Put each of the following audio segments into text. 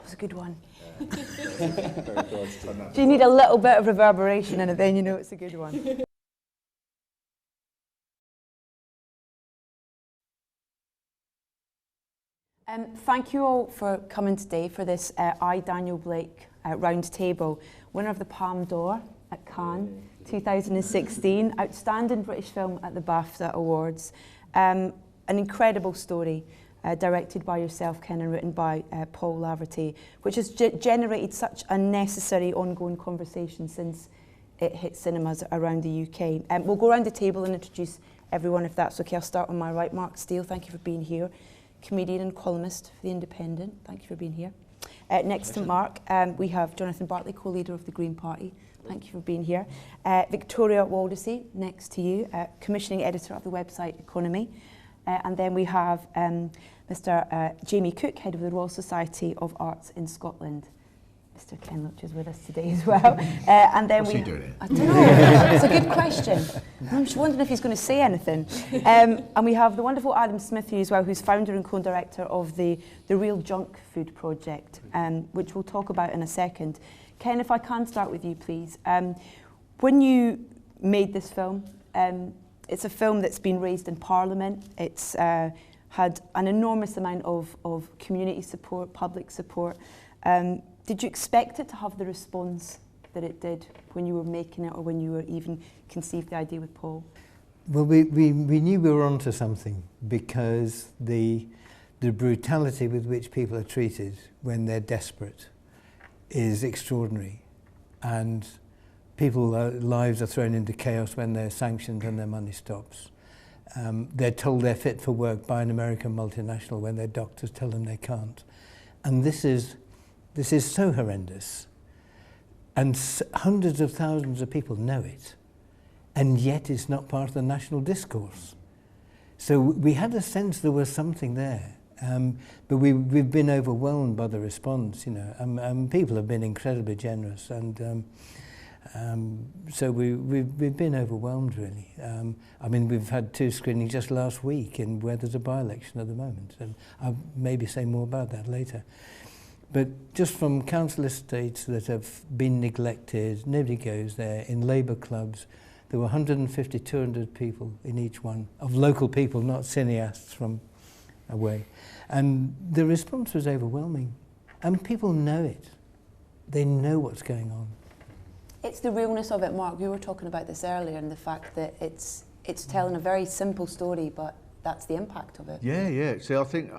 was a good one. Very good. Do you need a little bit of reverberation in it, then you know it's a good one. Thank you all for coming today for this I, Daniel Blake round table, winner of the Palme d'Or at Cannes 2016, outstanding British film at the BAFTA Awards. An incredible story directed by yourself, Ken, and written by Paul Laverty, which has generated such a necessary ongoing conversation since it hit cinemas around the UK. We'll go around the table and introduce everyone, if that's okay. I'll start on my right. Mark Steele, thank you for being here. Comedian and columnist for The Independent, thank you for being here. Next to Mark, we have Jonathan Bartley, co-leader of the Green Party. Thank you for being here. Victoria Waldesy, next to you, commissioning editor of the website Economy. And then we have Mr. Jamie Cook, head of the Royal Society of Arts in Scotland. Mr. Ken Loach is with us today as well. And then What's he doing here? I don't know. It's a good question. I'm just wondering if he's going to say anything. And we have the wonderful Adam Smith here as well, who's founder and co-director of the Real Junk Food Project, which we'll talk about in a second. Ken, if I can start with you, please. When you made this film, it's a film that's been raised in Parliament. It's had an enormous amount of community support, public support. Did you expect it to have the response that it did when you were making it, or when you were even conceived the idea with Paul? Well, we knew we were onto something, because the brutality with which people are treated when they're desperate is extraordinary, and people's lives are thrown into chaos when they're sanctioned and their money stops. They're told they're fit for work by an American multinational when their doctors tell them they can't. And this is so horrendous, and hundreds of thousands of people know it, and yet it's not part of the national discourse. So we had a sense there was something there, but we've been overwhelmed by the response, you know. People have been incredibly generous, and so we've been overwhelmed, really. I mean, we've had 2 screenings just last week in where there's a by-election at the moment, and I'll maybe say more about that later. But just from council estates that have been neglected, nobody goes there. In Labour clubs, there were 150, 200 people in each one, of local people, not cineasts from away. And the response was overwhelming. And people know it. They know what's going on. It's the realness of it, Mark. We were talking about this earlier, and the fact that it's telling a very simple story, but that's the impact of it. Yeah. See, I think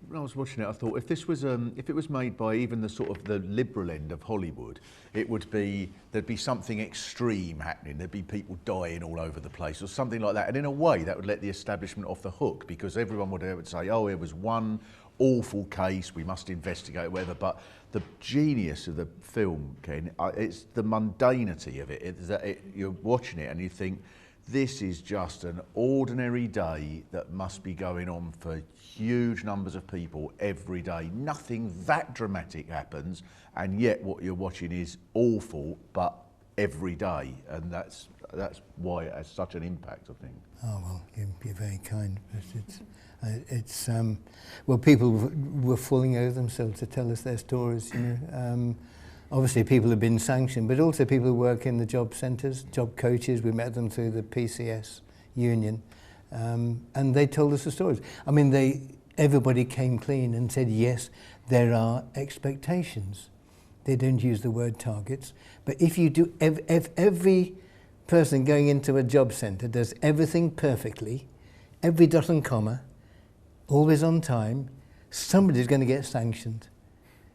when I was watching it, I thought if it was made by even the sort of the liberal end of Hollywood, there'd be something extreme happening. There'd be people dying all over the place, or something like that. And in a way, that would let the establishment off the hook, because everyone would say, "Oh, it was one awful case. We must investigate, whatever." But the genius of the film, Ken, it's the mundanity of it. It's that you're watching it and you think, this is just an ordinary day that must be going on for huge numbers of people every day. Nothing that dramatic happens, and yet what you're watching is awful, but every day, and that's why it has such an impact, I think. Oh, well, you're very kind. It's well, people were falling over themselves to tell us their stories, you know. Obviously, people have been sanctioned, but also people who work in the job centres, job coaches. We met them through the PCS union, and they told us the stories. I mean, everybody came clean and said, yes, there are expectations. They don't use the word targets, but if you do, if every person going into a job centre does everything perfectly, every dot and comma, always on time, somebody's going to get sanctioned.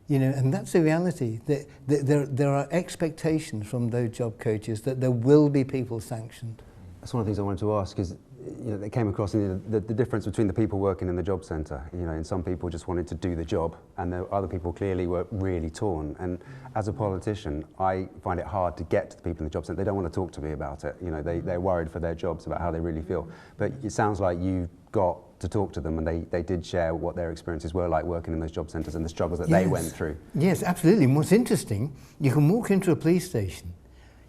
You know, and that's the reality. There are expectations from those job coaches that there will be people sanctioned. That's one of the things I wanted to ask, is, you know, they came across the difference between the people working in the job centre. You know, and some people just wanted to do the job, and the other people clearly were really torn. And as a politician, I find it hard to get to the people in the job centre. They don't want to talk to me about it. You know, they're worried for their jobs, about how they really feel. But it sounds like you got to talk to them, and they did share what their experiences were like working in those job centres and the struggles that they went through. Yes, absolutely. And what's interesting, you can walk into a police station,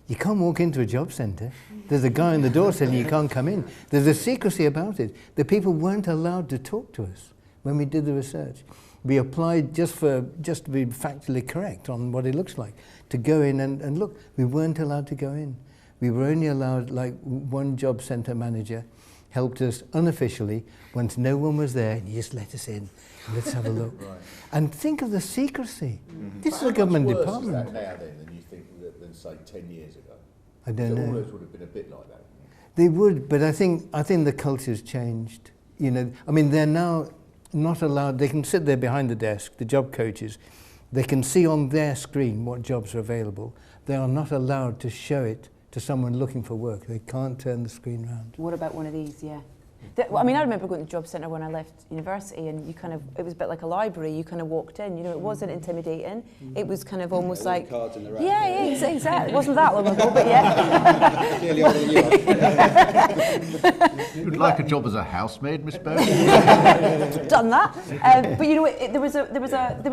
you can't walk into a job centre. There's a guy on the door saying you can't come in. There's a secrecy about it. The people weren't allowed to talk to us when we did the research. We applied just to be factually correct on what it looks like, to go in and look. We weren't allowed to go in. We were only allowed, like one job centre manager helped us unofficially once no one was there, and he just let us in. Let's have a look. Right. And think of the secrecy. Mm-hmm. This is a government department. How much worse is that now then than you think than say 10 years ago? I don't know. All those would have been a bit like that. They would, but I think the culture's changed. You know, I mean, they're now not allowed. They can sit there behind the desk, the job coaches. They can see on their screen what jobs are available. They are not allowed to show it to someone looking for work. They can't turn the screen round. What about one of these? Yeah. I mean, I remember going to the job centre when I left university, and it was a bit like a library. You kind of walked in, you know, it wasn't intimidating. It was kind of almost like, cards in the rack. yeah, exactly. It wasn't that long ago, but yeah. Clearly older than you are. You'd like a job as a housemaid, Miss Bowman? Done that. But you know, there was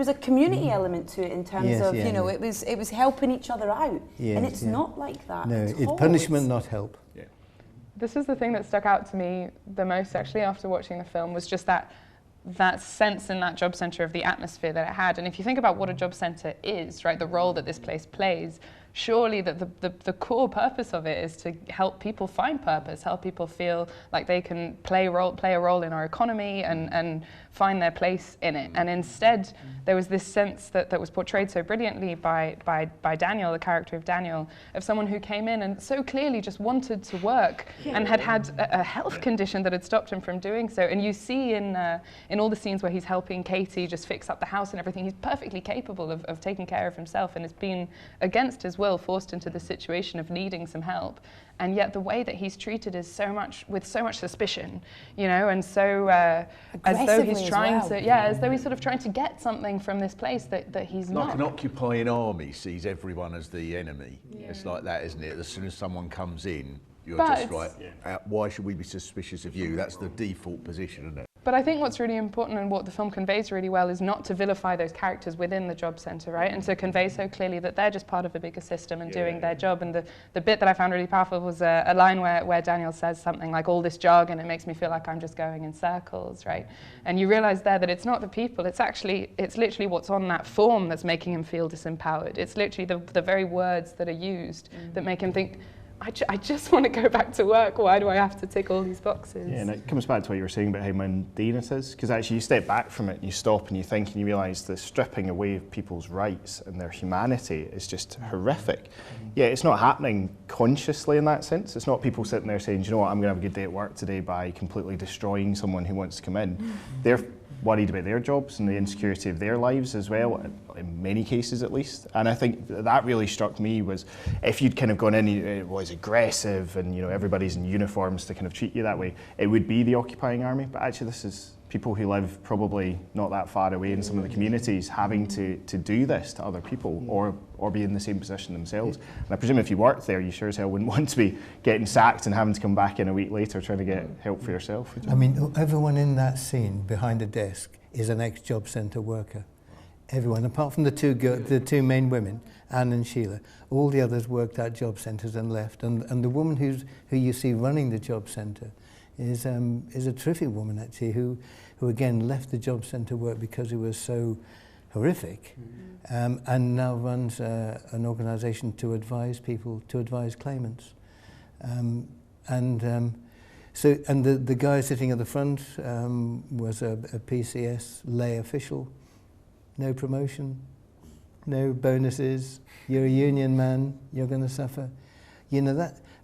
a community element to it in terms of, you know, it was helping each other out, and it's not like that. No, it's punishment, not help. Yeah. This is the thing that stuck out to me the most, actually, after watching the film, was just that sense in that job centre of the atmosphere that it had. And if you think about what a job centre is, right, the role that this place plays, surely the core purpose of it is to help people find purpose, help people feel like they can play a role in our economy and find their place in it. And instead, there was this sense that was portrayed so brilliantly by Daniel, the character of Daniel, of someone who came in and so clearly just wanted to work and had a health condition that had stopped him from doing so. And you see in all the scenes where he's helping Katie just fix up the house and everything, he's perfectly capable of taking care of himself, and has been against his will forced into the situation of needing some help. And yet the way that he's treated is with so much suspicion, you know, and so as though he's trying to, as though he's sort of trying to get something from this place that he's not. Like an occupying army sees everyone as the enemy. Yeah. It's like that, isn't it? As soon as someone comes in, you're just like, why should we be suspicious of you? That's the default position, isn't it? But I think what's really important and what the film conveys really well is not to vilify those characters within the job centre, right? And to convey so clearly that they're just part of a bigger system and doing their job. And the bit that I found really powerful was a line where Daniel says something like, all this jargon, it makes me feel like I'm just going in circles, right? And you realise there that it's not the people, it's literally what's on that form that's making him feel disempowered. It's literally the very words that are used that make him think, I just want to go back to work. Why do I have to tick all these boxes? Yeah, and it comes back to what you were saying about how mundane it is, because actually you step back from it and you stop and you think and you realise the stripping away of people's rights and their humanity is just horrific. Yeah, it's not happening consciously in that sense. It's not people sitting there saying, you know what, I'm going to have a good day at work today by completely destroying someone who wants to come in. They're worried about their jobs and the insecurity of their lives as well, in many cases at least. And I think that really struck me was if you'd kind of gone in, it was aggressive and, you know, everybody's in uniforms to kind of treat you that way, it would be the occupying army. But actually this is people who live probably not that far away in some of the communities having to do this to other people or be in the same position themselves. And I presume if you worked there, you sure as hell wouldn't want to be getting sacked and having to come back in a week later trying to get help for yourself. I mean, everyone in that scene behind the desk is an ex-job centre worker. Everyone, apart from the two main women, Anne and Sheila, all the others worked at job centres and left. And the woman who you see running the job centre is a terrific woman actually, who again left the job centre work because it was so horrific, and now runs an organisation to advise people, to advise claimants, So the guy sitting at the front was a PCS lay official. No promotion, no bonuses. You're a union man. You're going to suffer. You know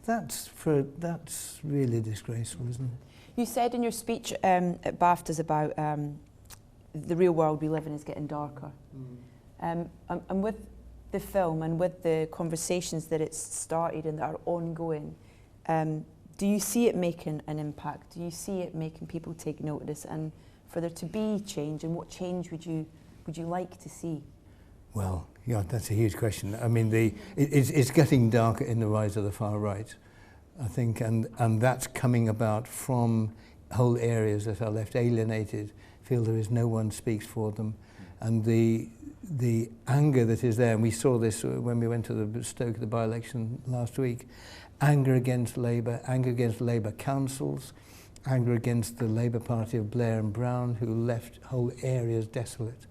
that's really disgraceful, isn't it? You said in your speech at BAFTAs about the real world we live in is getting darker. And with the film and with the conversations that it's started and that are ongoing, do you see it making an impact? Do you see it making people take notice, and for there to be change? And what change would you like to see? Well, yeah, that's a huge question. I mean, it's getting darker in the rise of the far right, I think, and that's coming about from whole areas that are left alienated, feel there is no one speaks for them, and the anger that is there, and we saw this when we went to the Stoke, the by-election last week, anger against Labour councils, anger against the Labour Party of Blair and Brown, who left whole areas desolate.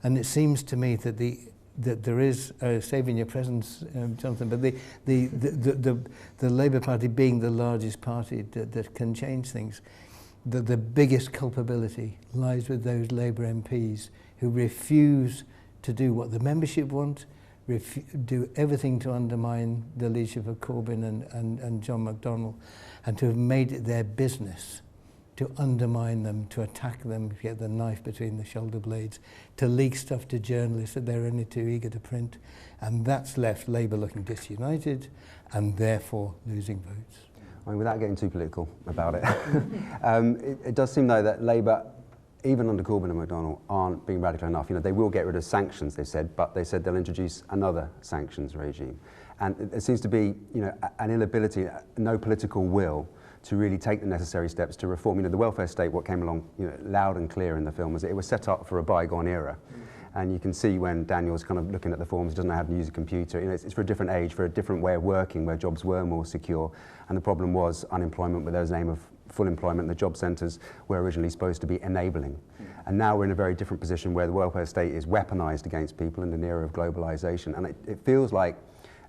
And it seems to me that there is, saving your presence, Jonathan, but the Labour Party being the largest party that can change things, the biggest culpability lies with those Labour MPs who refuse to do what the membership want, do everything to undermine the leadership of Corbyn and John McDonnell, and to have made it their business to undermine them, to attack them, to get the knife between the shoulder blades, to leak stuff to journalists that they're only too eager to print. And that's left Labour looking disunited and therefore losing votes. I mean, without getting too political about it, it does seem though that Labour, even under Corbyn and McDonnell, aren't being radical enough. You know, they will get rid of sanctions, they said, but they said they'll introduce another sanctions regime. And it seems to be, you know, an inability, no political will to really take the necessary steps to reform. You know, the welfare state, what came along, you know, loud and clear in the film, was that it was set up for a bygone era. And you can see when Daniel's kind of looking at the forms, he doesn't know how to use a computer. You know, it's for a different age, for a different way of working, where jobs were more secure. And the problem was unemployment, where there was an aim of full employment. The job centres were originally supposed to be enabling. And now we're in a very different position where the welfare state is weaponised against people in an era of globalisation. And it feels like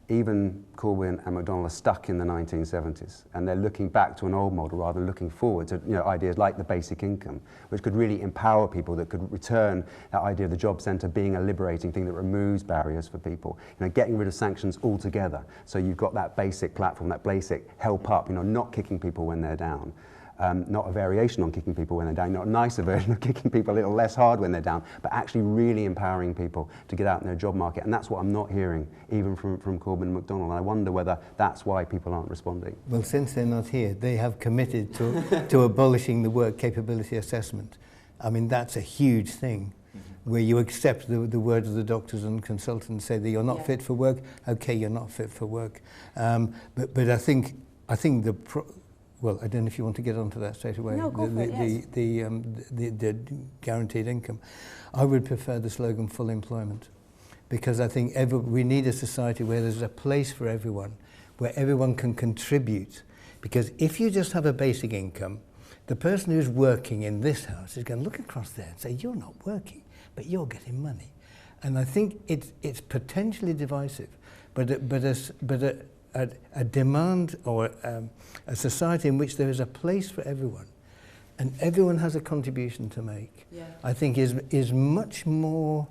even Corbyn and McDonnell are stuck in the 1970s, and they're looking back to an old model rather than looking forward to, you know, ideas like the basic income, which could really empower people, that could return that idea of the job centre being a liberating thing that removes barriers for people. You know, getting rid of sanctions altogether, so you've got that basic platform, that basic help up, you know, not kicking people when they're down. Not a variation on kicking people when they're down, not a nicer version of kicking people a little less hard when they're down, but actually really empowering people to get out in their job market. And that's what I'm not hearing, even from Corbyn and McDonnell. And I wonder whether that's why people aren't responding. Well, since they're not here, they have committed to abolishing the work capability assessment. I mean, that's a huge thing, where you accept the word of the doctors and consultants, say that you're not fit for work. Okay, you're not fit for work. But I think well, I don't know if you want to get onto that straight away. No, go for it, the guaranteed income. I would prefer the slogan full employment, because I think we need a society where there's a place for everyone, where everyone can contribute. Because if you just have a basic income, the person who's working in this house is going to look across there and say, you're not working, but you're getting money. And I think it's potentially divisive, but a demand or a society in which there is a place for everyone and everyone has a contribution to make, I think is much more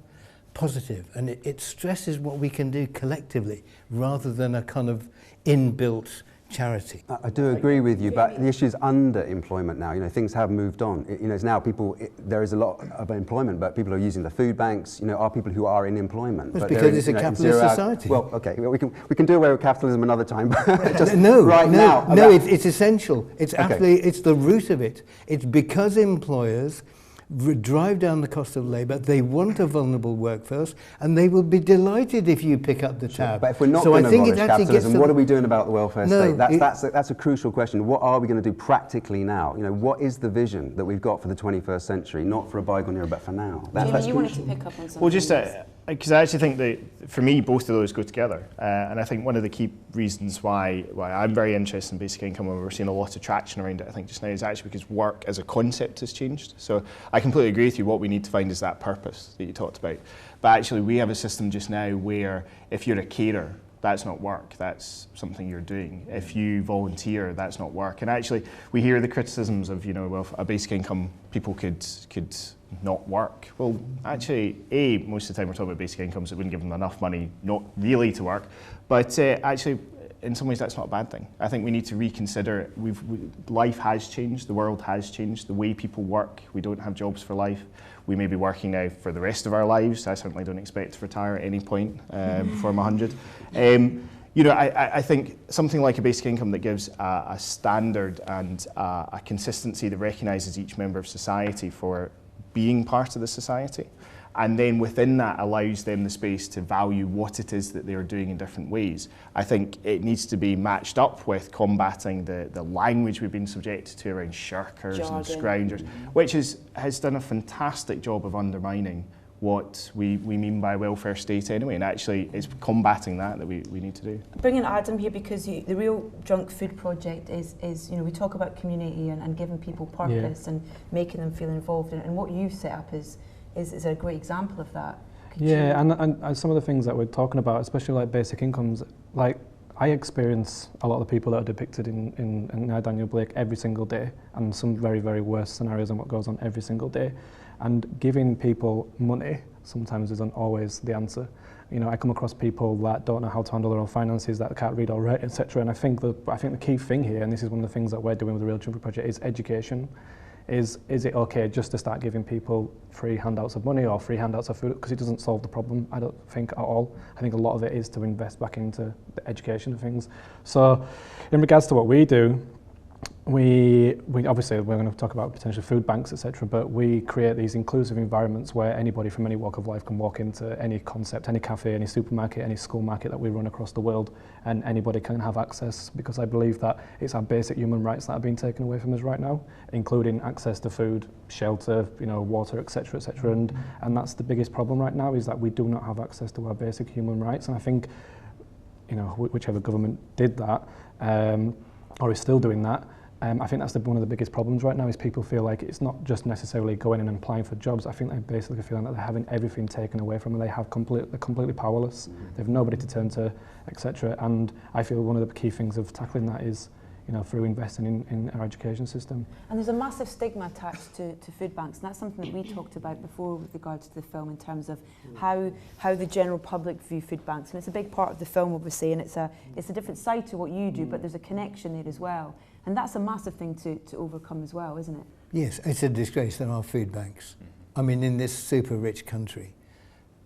positive, and it stresses what we can do collectively rather than a kind of inbuilt charity. I do agree with you, but the issue is underemployment now. You know, things have moved on. You know, it's now there is a lot of employment, but people are using the food banks. You know, are people who are in employment. It's because it's a capitalist society. Well, okay, we can do away with capitalism another time, but just now. No, it's essential. It's absolutely, it's the root of it. It's because employers drive down the cost of labour. They want a vulnerable workforce, and they will be delighted if you pick up the tab. But if we're not going to abolish capitalism, what are we doing about the welfare state? That's a crucial question. What are we going to do practically now? You know, what is the vision that we've got for the 21st century? Not for a bygone era, but for now. Jamie, you wanted to pick up on something. Well, just because I actually think that for me, both of those go together, and I think one of the key reasons why I'm very interested in basic income, and we're seeing a lot of traction around it, I think just now, is actually because work as a concept has changed. So I completely agree with you. What we need to find is that purpose that you talked about. But actually, we have a system just now where if you're a carer, that's not work, that's something you're doing. If you volunteer, that's not work. And actually, we hear the criticisms of, you know, well, a basic income, people could not work. Well, actually, most of the time we're talking about basic incomes that wouldn't give them enough money not really to work. But actually, in some ways, that's not a bad thing. I think we need to reconsider. Life has changed, the world has changed, the way people work. We don't have jobs for life. We may be working now for the rest of our lives. I certainly don't expect to retire at any point before I'm 100. You know, I think something like a basic income that gives a standard and a consistency that recognises each member of society for being part of the society, and then within that allows them the space to value what it is that they're doing in different ways. I think it needs to be matched up with combating the language we've been subjected to around shirkers and scroungers, which has done a fantastic job of undermining what we mean by welfare state anyway, and actually it's combating that we need to do. Bringing Adam here because the Real Junk Food Project is we talk about community and giving people purpose and making them feel involved in it, and what you've set up is a great example of that. And some of the things that we're talking about, especially like basic incomes, like I experience a lot of the people that are depicted in I, Daniel Blake every single day, and some very, very worse scenarios and what goes on every single day. And giving people money sometimes isn't always the answer. I come across people that don't know how to handle their own finances, that can't read or write, etc. And I think the key thing here, and this is one of the things that we're doing with the Real Junk Food Project, is education. Is it okay just to start giving people free handouts of money or free handouts of food? Because it doesn't solve the problem, I don't think, at all. I think a lot of it is to invest back into the education of things. So in regards to what we do, we obviously we're going to talk about potential food banks, etc. But we create these inclusive environments where anybody from any walk of life can walk into any concept, any cafe, any supermarket, any school market that we run across the world, and anybody can have access. Because I believe that it's our basic human rights that are being taken away from us right now, including access to food, shelter, water, etc., etc. And that's the biggest problem right now, is that we do not have access to our basic human rights. And I think, whichever government did that, or is still doing that. I think that's one of the biggest problems right now, is people feel like it's not just necessarily going in and applying for jobs. I think they're basically feeling that they're having everything taken away from them. They're completely powerless. They have nobody to turn to, etc. And I feel one of the key things of tackling that is, through investing in our education system. And there's a massive stigma attached to food banks, and that's something that we talked about before with regards to the film, in terms of how the general public view food banks. And it's a big part of the film, obviously, and it's a different side to what you do, but there's a connection there as well. And that's a massive thing to overcome as well, isn't it? Yes, it's a disgrace there are food banks. I mean, in this super rich country,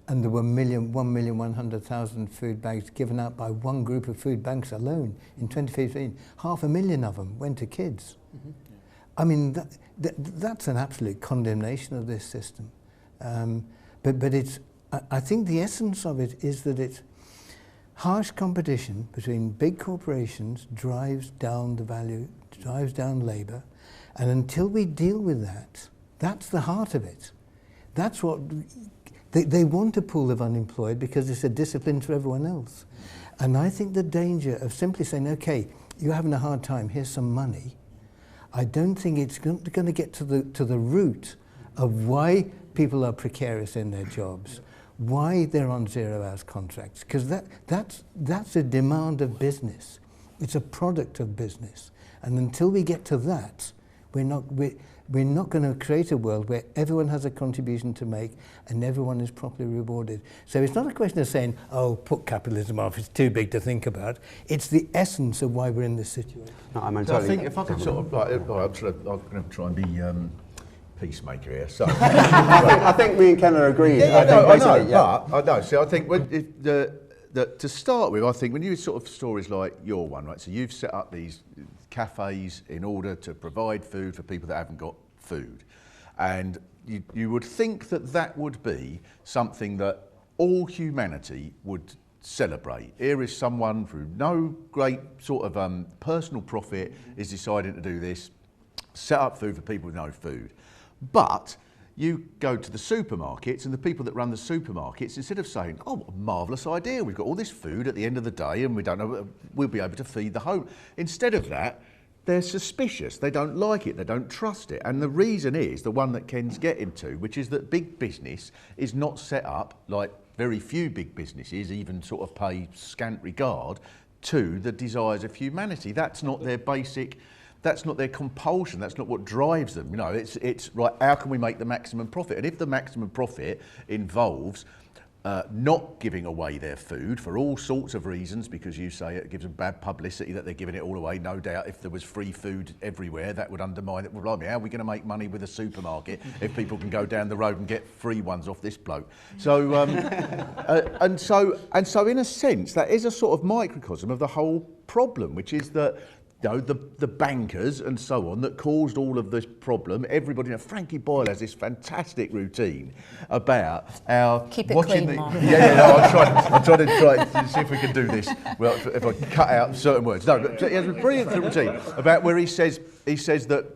and there were 1,100,000 food bags given out by one group of food banks alone in 2015. 500,000 of them went to kids. I mean, that's an absolute condemnation of this system. But it's, I think the essence of it is that it's harsh competition between big corporations drives down the value, drives down labour, and until we deal with that, that's the heart of it. That's what they want a pool of unemployed because it's a discipline for everyone else. And I think the danger of simply saying, okay, you're having a hard time, here's some money, I don't think it's going to get to the root of why people are precarious in their jobs, why they're on 0 hours contracts, because that's a demand of business. It's a product of business. And until we get to that, we're not going to create a world where everyone has a contribution to make and everyone is properly rewarded. So it's not a question of saying, oh, put capitalism off, it's too big to think about. It's the essence of why we're in this situation. No, I So I think if I could sort of, I'm going to try and be peacemaker here. So I think me and Ken are agreed. I know. So I think to start with, I think when you sort of stories like your one, right? So you've set up these cafes in order to provide food for people that haven't got food, and you would think that would be something that all humanity would celebrate. Here is someone through no great sort of personal profit is deciding to do this, set up food for people with no food. But you go to the supermarkets, and the people that run the supermarkets, instead of saying, oh, what a marvellous idea, we've got all this food at the end of the day and we don't know, we'll be able to feed the home. Instead of that, they're suspicious, they don't like it, they don't trust it. And the reason is the one that Ken's getting to, which is that big business is not set up, like very few big businesses even sort of pay scant regard to the desires of humanity. That's not their basic, that's not their compulsion, that's not what drives them. It's right, how can we make the maximum profit? And if the maximum profit involves not giving away their food for all sorts of reasons, because you say it gives them bad publicity that they're giving it all away, no doubt if there was free food everywhere, that would undermine it. Well, blimey, how are we going to make money with a supermarket if people can go down the road and get free ones off this bloke? So, and so in a sense, that is a sort of microcosm of the whole problem, which is that the bankers and so on that caused all of this problem. Everybody, Frankie Boyle has this fantastic routine about our keep it watching clean, the. Mark. I'm trying to try to see if we can do this. Well, if I cut out certain words, no, but he has a brilliant routine about where he says that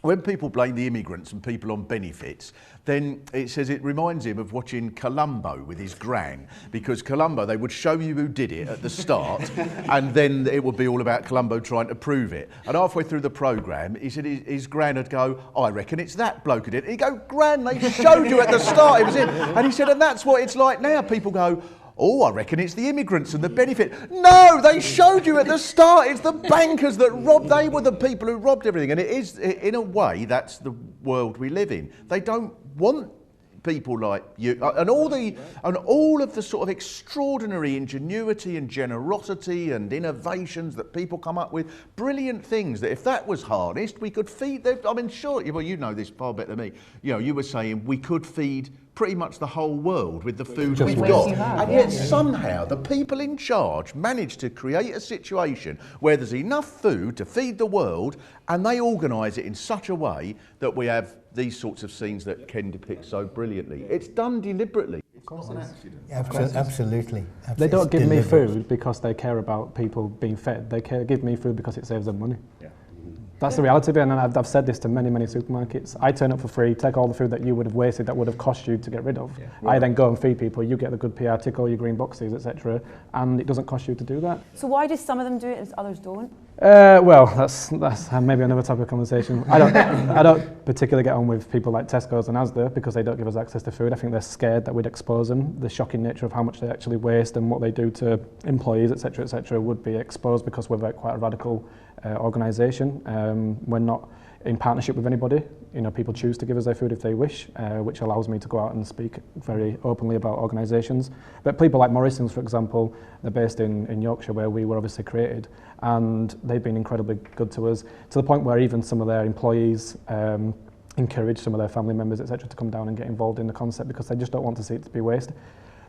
when people blame the immigrants and people on benefits, then it says it reminds him of watching Columbo with his gran, because Columbo, they would show you who did it at the start, and then it would be all about Columbo trying to prove it. And halfway through the programme, he said his gran would go, I reckon it's that bloke who did it. He'd go, Gran, they showed you at the start, it was him. And he said, and that's what it's like now. People go, oh, I reckon it's the immigrants and the benefit. No, they showed you at the start. It's the bankers that robbed. They were the people who robbed everything. And it is, in a way, that's the world we live in. They don't want people like you and all of the sort of extraordinary ingenuity and generosity and innovations that people come up with. Brilliant things that if that was harnessed, we could feed them. I mean, sure, well, you know this far better than me. You know, you were saying we could feed pretty much the whole world with the food we've got. And yet somehow the people in charge manage to create a situation where there's enough food to feed the world, and they organise it in such a way that we have these sorts of scenes that Ken depicts so brilliantly. It's done deliberately. It's not an accident. Absolutely. They don't give me food because they care about people being fed. They give me food because it saves them money. Yeah. That's the reality of it, and I've said this to many, many supermarkets. I turn up for free, take all the food that you would have wasted, that would have cost you to get rid of. Yeah. I then go and feed people, you get the good PR, tick all your green boxes, etc., and it doesn't cost you to do that. So why do some of them do it and others don't? Well, that's maybe another topic of conversation. I don't particularly get on with people like Tesco's and Asda because they don't give us access to food. I think they're scared that we'd expose them. The shocking nature of how much they actually waste and what they do to employees, etc., would be exposed because we're quite a radical organisation. We're not in partnership with anybody. You know, people choose to give us their food if they wish, which allows me to go out and speak very openly about organisations. But people like Morrison's, for example, they're based in Yorkshire, where we were obviously created, and they've been incredibly good to us, to the point where even some of their employees encourage some of their family members, etc., to come down and get involved in the concept because they just don't want to see it to be waste.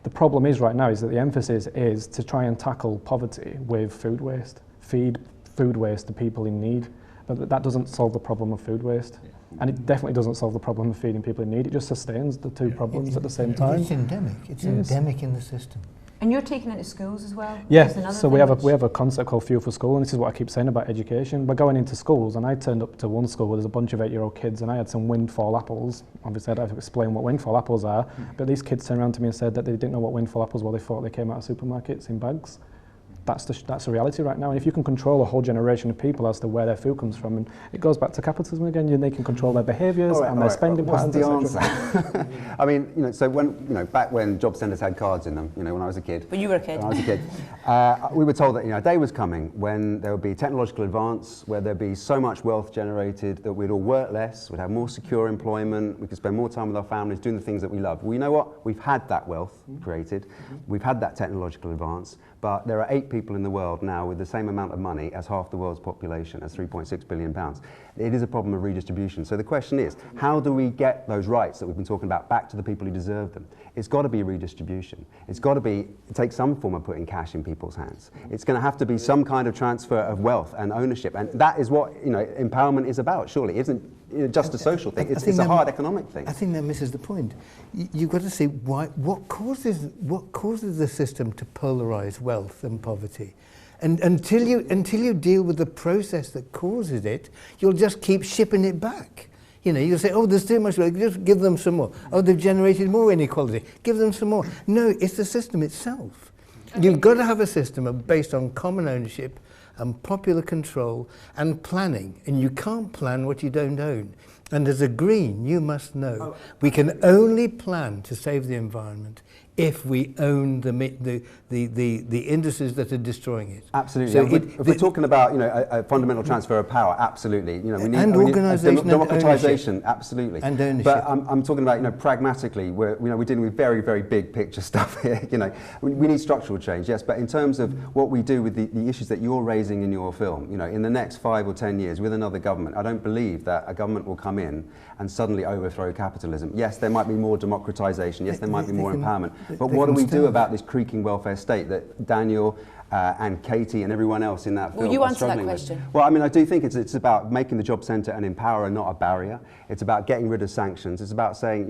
The problem is right now is that the emphasis is to try and tackle poverty with food waste, feed food waste to people in need. But that doesn't solve the problem of food waste. Yeah. And it definitely doesn't solve the problem of feeding people in need. It just sustains the two problems at the same time. It's endemic. It's endemic in the system. And you're taking it to schools as well? Yeah, so we have a concept called Fuel for School, and this is what I keep saying about education. We're going into schools, and I turned up to one school where there's a bunch of 8-year-old kids, and I had some windfall apples. Obviously, I'd have to explain what windfall apples are, but these kids turned around to me and said that they didn't know what windfall apples were. They thought they came out of supermarkets in bags. That's the reality right now. And if you can control a whole generation of people as to where their food comes from, and it goes back to capitalism again, they can control their behaviours and their spending patterns. What's the answer? I mean, so back when job centres had cards in them, when I was a kid. When you were a kid. When I was a kid, we were told that a day was coming when there would be technological advance, where there'd be so much wealth generated that we'd all work less, we'd have more secure employment, we could spend more time with our families doing the things that we love. Well, you know what? We've had that wealth created, we've had that technological advance, but there are 8 people in the world now with the same amount of money as half the world's population, as £3.6 billion. It is a problem of redistribution. So the question is, how do we get those rights that we've been talking about back to the people who deserve them? It's got to be redistribution. It's got to take some form of putting cash in people's hands. It's going to have to be some kind of transfer of wealth and ownership. And that is what empowerment is about, surely. It isn't just a social thing. It's a hard economic thing. I think that misses the point. You've got to see what causes the system to polarise wealth and poverty. And until you deal with the process that causes it, you'll just keep shipping it back. You'll say, oh, there's too much, just give them some more. Oh, they've generated more inequality, give them some more. No, it's the system itself. You've got to have a system based on common ownership and popular control and planning. And you can't plan what you don't own. And as a Green, you must know, we can only plan to save the environment if we own the industries that are destroying it. Absolutely. So if we're talking about a fundamental transfer of power, absolutely. We need organisation, democratisation, absolutely. And ownership. But I'm talking about pragmatically. We're dealing with very, very big picture stuff here. We need structural change, yes. But in terms of what we do with the issues that you're raising in your film, in the next 5 or 10 years with another government, I don't believe that a government will come in and suddenly overthrow capitalism. Yes, there might be more democratisation. Yes, there might be more empowerment. But what do we do about this creaking welfare state that Daniel and Katie and everyone else in that film are struggling with? Question. Well, I mean, I do think it's about making the job centre an empowerer, not a barrier. It's about getting rid of sanctions. It's about saying,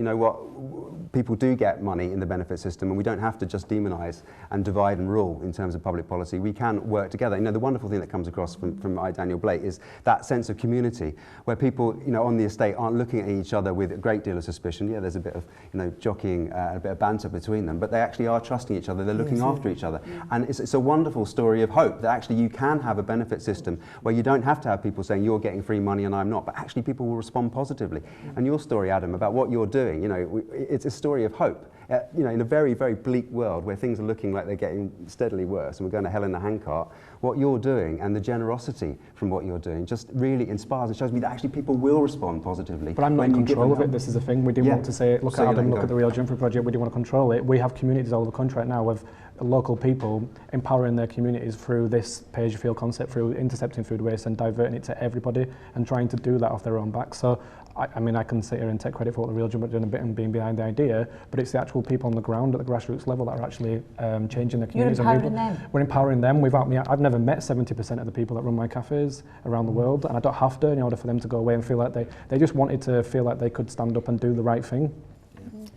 people do get money in the benefit system, and we don't have to just demonise and divide and rule in terms of public policy. We can work together. You know, the wonderful thing that comes across from I, Daniel Blake, is that sense of community, where people, you know, on the estate aren't looking at each other with a great deal of suspicion. Yeah, there's a bit of, you know, jockeying, a bit of banter between them, but they actually are trusting each other. They're looking after each other, and it's a wonderful story of hope that actually you can have a benefit system where you don't have to have people saying you're getting free money and I'm not, but actually people will respond positively. And your story, Adam, about what you're doing, you know, it's a story of hope. You know, in a very, very bleak world where things are looking like they're getting steadily worse and we're going to hell in a handcart, what you're doing and the generosity from what you're doing just really inspires and shows me that actually people will respond positively. But I'm not in control of it. This is the thing. We didn't want to say, look at Adam, look at the Real Jumper Project. We didn't want to control it. We have communities all over the country right now with local people empowering their communities through this pay-as-you-feel concept, through intercepting food waste and diverting it to everybody and trying to do that off their own back. So I mean, I can sit here and take credit for what the Real Jumper are doing a bit and being behind the idea, but it's the actual people on the ground at the grassroots level that are actually changing their communities. You're empowering them. We're empowering them. I've never met 70% of the people that run my cafes around the world, and I don't have to in order for them to go away and feel like they just wanted to feel like they could stand up and do the right thing.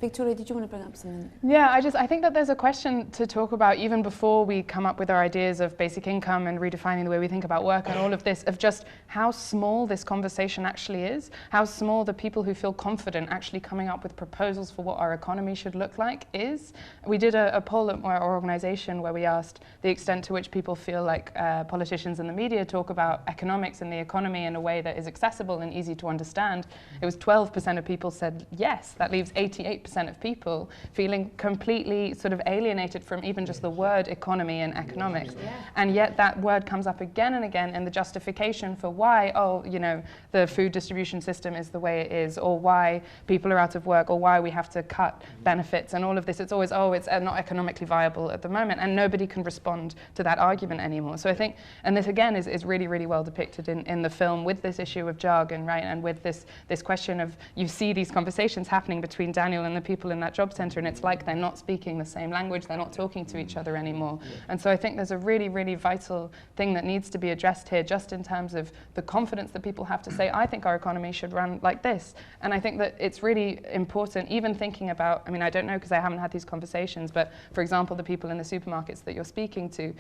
Victoria, did you want to bring up something? Yeah, I think that there's a question to talk about even before we come up with our ideas of basic income and redefining the way we think about work and all of this, of just how small this conversation actually is, how small the people who feel confident actually coming up with proposals for what our economy should look like is. We did a poll at our organisation where we asked the extent to which people feel like politicians and the media talk about economics and the economy in a way that is accessible and easy to understand. It was 12% of people said yes. That leaves 88% of people feeling completely sort of alienated from even just the word economy and economics. And yet that word comes up again and again in the justification for why, oh, you know, the food distribution system is the way it is, or why people are out of work, or why we have to cut benefits and all of this. It's always, oh, it's not economically viable at the moment, and nobody can respond to that argument anymore. So I think, and this again is really, really well depicted in the film with this issue of jargon, right, and with this question of, you see these conversations happening between Daniel and the people in that job centre, and it's like they're not speaking the same language, they're not talking to each other anymore. And so I think there's a really, really vital thing that needs to be addressed here, just in terms of the confidence that people have to say, I think our economy should run like this. And I think that it's really important, even thinking about, I mean, I don't know because I haven't had these conversations, but for example, the people in the supermarkets that you're speaking to,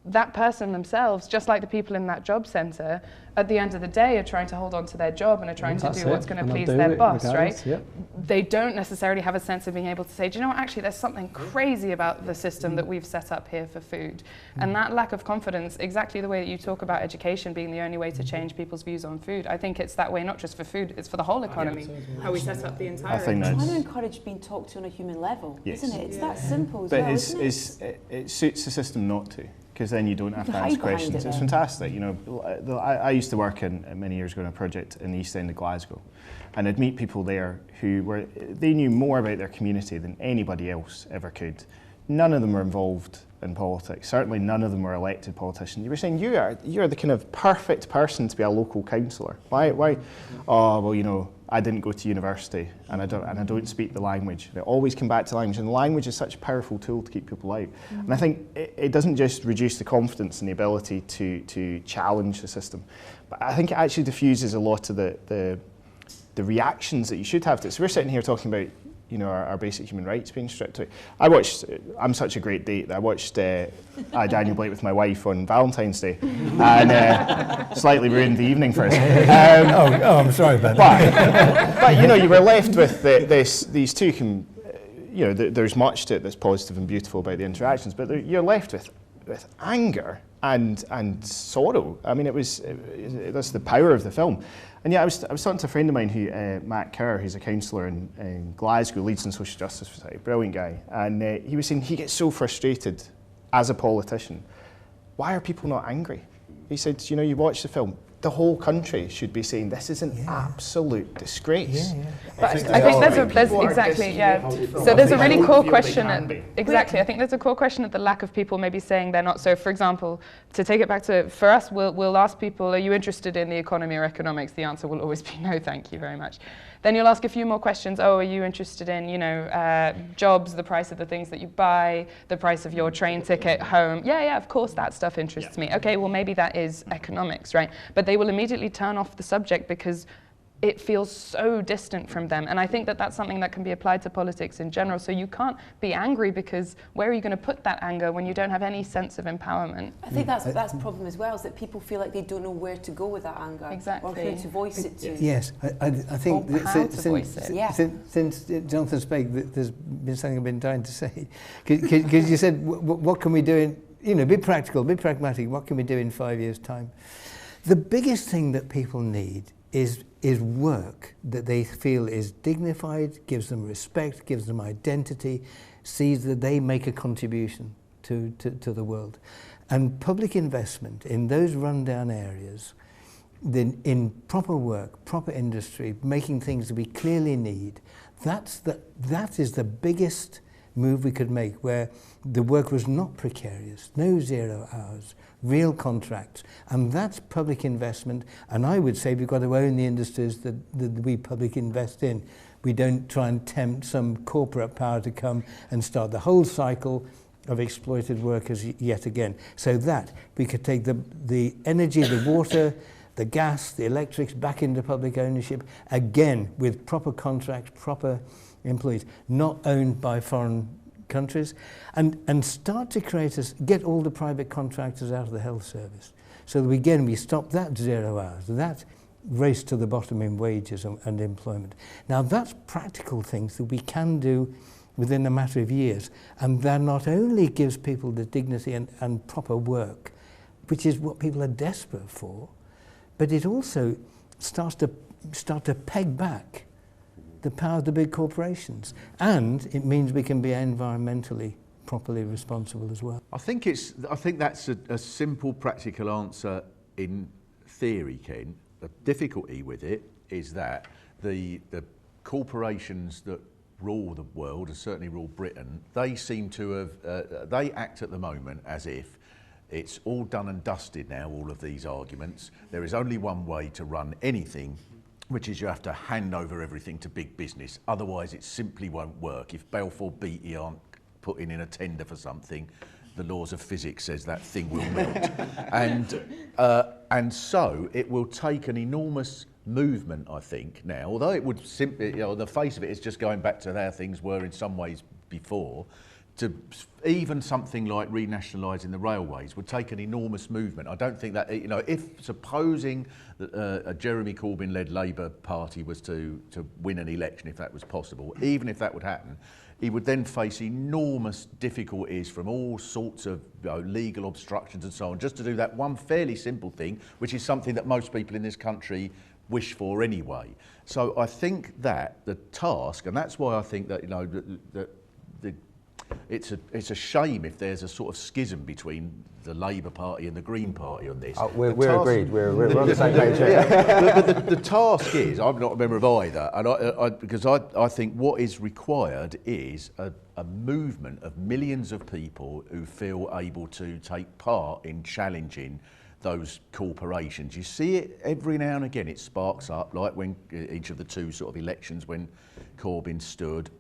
that person themselves, just like the people in that job centre, at the end of the day are trying to hold on to their job and are trying to do what's going to please their boss, right? Yep. They don't necessarily have a sense of being able to say, do you know what, actually there's something crazy about the system that we've set up here for food. And that lack of confidence, exactly the way that you talk about education being the only way to change people's views on food, I think it's that way not just for food, it's for the whole economy, how we set up the entire economy. Trying to encourage being talked to on a human level, isn't it? It's that simple as well, isn't it? It suits the system not to, because then you don't have to ask questions. It's fantastic. You know, I used to work many years ago in a project in the East End of Glasgow, and I'd meet people there who they knew more about their community than anybody else ever could. None of them were involved in politics. Certainly none of them were elected politicians. You were saying you're the kind of perfect person to be a local councillor. Why? Oh, well, you know, I didn't go to university and I don't speak the language. They always come back to language, and language is such a powerful tool to keep people out. And I think it doesn't just reduce the confidence and the ability to challenge the system, but I think it actually diffuses a lot of the reactions that you should have to it. So we're sitting here talking about, you know, our basic human rights being stripped away. I'm such a great date that I watched I, Daniel Blake with my wife on Valentine's Day, and slightly ruined the evening for us. I'm sorry about that. But you know, you were left with these two, you know, there's much to it that's positive and beautiful about the interactions, but you're left with anger and sorrow. I mean, that's the power of the film. And yeah, I was talking to a friend of mine Matt Kerr, who's a councillor in Glasgow, Leeds and Social Justice Society, brilliant guy. And he was saying he gets so frustrated as a politician. Why are people not angry? He said, you know, you watch the film, the whole country should be saying this is an absolute disgrace. But I think there's exactly, so there's a really core question exactly. I think there's a core question at the lack of people maybe saying they're not. So for example, to take it back to, for us, we'll ask people, are you interested in the economy or economics? The answer will always be no, thank you very much. Then you'll ask a few more questions. Oh, are you interested in, you know, jobs, the price of the things that you buy, the price of your train ticket home? Yeah, of course that stuff interests me. Okay, well maybe that is economics, right? But they will immediately turn off the subject because it feels so distant from them. And I think that that's something that can be applied to politics in general. So you can't be angry, because where are you going to put that anger when you don't have any sense of empowerment? I think that's the problem as well, is that people feel like they don't know where to go with that anger. Exactly. Or who to voice it to. Yes, I think Or how to voice it. Yeah. since Jonathan spoke, there's been something I've been dying to say. Because you said, what can we do in, be practical, be pragmatic, what can we do in 5 years' time? The biggest thing that people need is work that they feel is dignified, gives them respect, gives them identity, sees that they make a contribution to the world. And public investment in those rundown areas, in proper work, proper industry, making things that we clearly need, that is the biggest move we could make, where the work was not precarious, no 0 hours, real contracts, and that's public investment. And I would say we've got to own the industries that we public invest in. We don't try and tempt some corporate power to come and start the whole cycle of exploited workers yet again. So that we could take the energy, the water, the gas, the electrics back into public ownership, again with proper contracts, proper employees, not owned by foreign countries, and start to get all the private contractors out of the health service. So that we stop that 0 hours, that race to the bottom in wages and employment. Now that's practical things that we can do within a matter of years, and that not only gives people the dignity and proper work, which is what people are desperate for, but it also starts to peg back the power of the big corporations, and it means we can be environmentally properly responsible as well. I think that's a simple, practical answer in theory, Ken. The difficulty with it is that the corporations that rule the world, and certainly rule Britain, they seem to have, they act at the moment as if it's all done and dusted now, all of these arguments. There is only one way to run anything, which is you have to hand over everything to big business. Otherwise, it simply won't work. If Balfour Beatty aren't putting in a tender for something, the laws of physics says that thing will melt. And so it will take an enormous movement, I think, now, although it would simply, the face of it is just going back to how things were in some ways before, to even something like renationalising the railways would take an enormous movement. I don't think that, if supposing that a Jeremy Corbyn-led Labour Party was to win an election, if that was possible, even if that would happen, he would then face enormous difficulties from all sorts of legal obstructions and so on, just to do that one fairly simple thing, which is something that most people in this country wish for anyway. So I think that the task, and that's why I think that it's a shame if there's a sort of schism between the Labour Party and the Green Party on this. We're agreed. We're on the same page. But the task is, I'm not a member of either, and because I think what is required is a movement of millions of people who feel able to take part in challenging those corporations. You see it every now and again, it sparks up, like when each of the two sort of elections when Corbyn stood,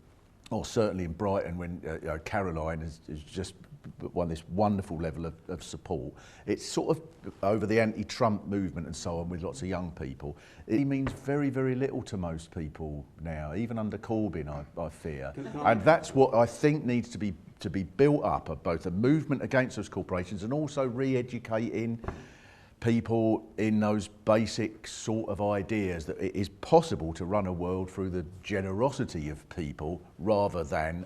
or certainly in Brighton when Caroline has just won this wonderful level of support. It's sort of over the anti-Trump movement and so on with lots of young people. It means very, very little to most people now, even under Corbyn, I fear. And that's what I think needs to be built up, both a movement against those corporations and also re-educating people in those basic sort of ideas that it is possible to run a world through the generosity of people rather than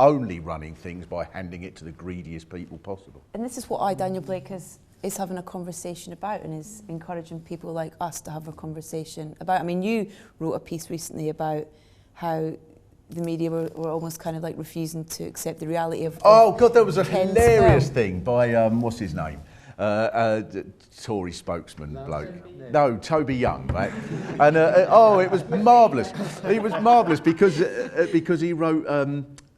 only running things by handing it to the greediest people possible. And this is what I, Daniel Blake, is having a conversation about, and is encouraging people like us to have a conversation about. I mean, you wrote a piece recently about how the media were almost kind of like refusing to accept the reality of Oh God, that was a Ken's hilarious film. thing by, what's his name? Tory spokesman bloke. No, Toby Young, right? And it was marvellous. It was marvellous because he wrote.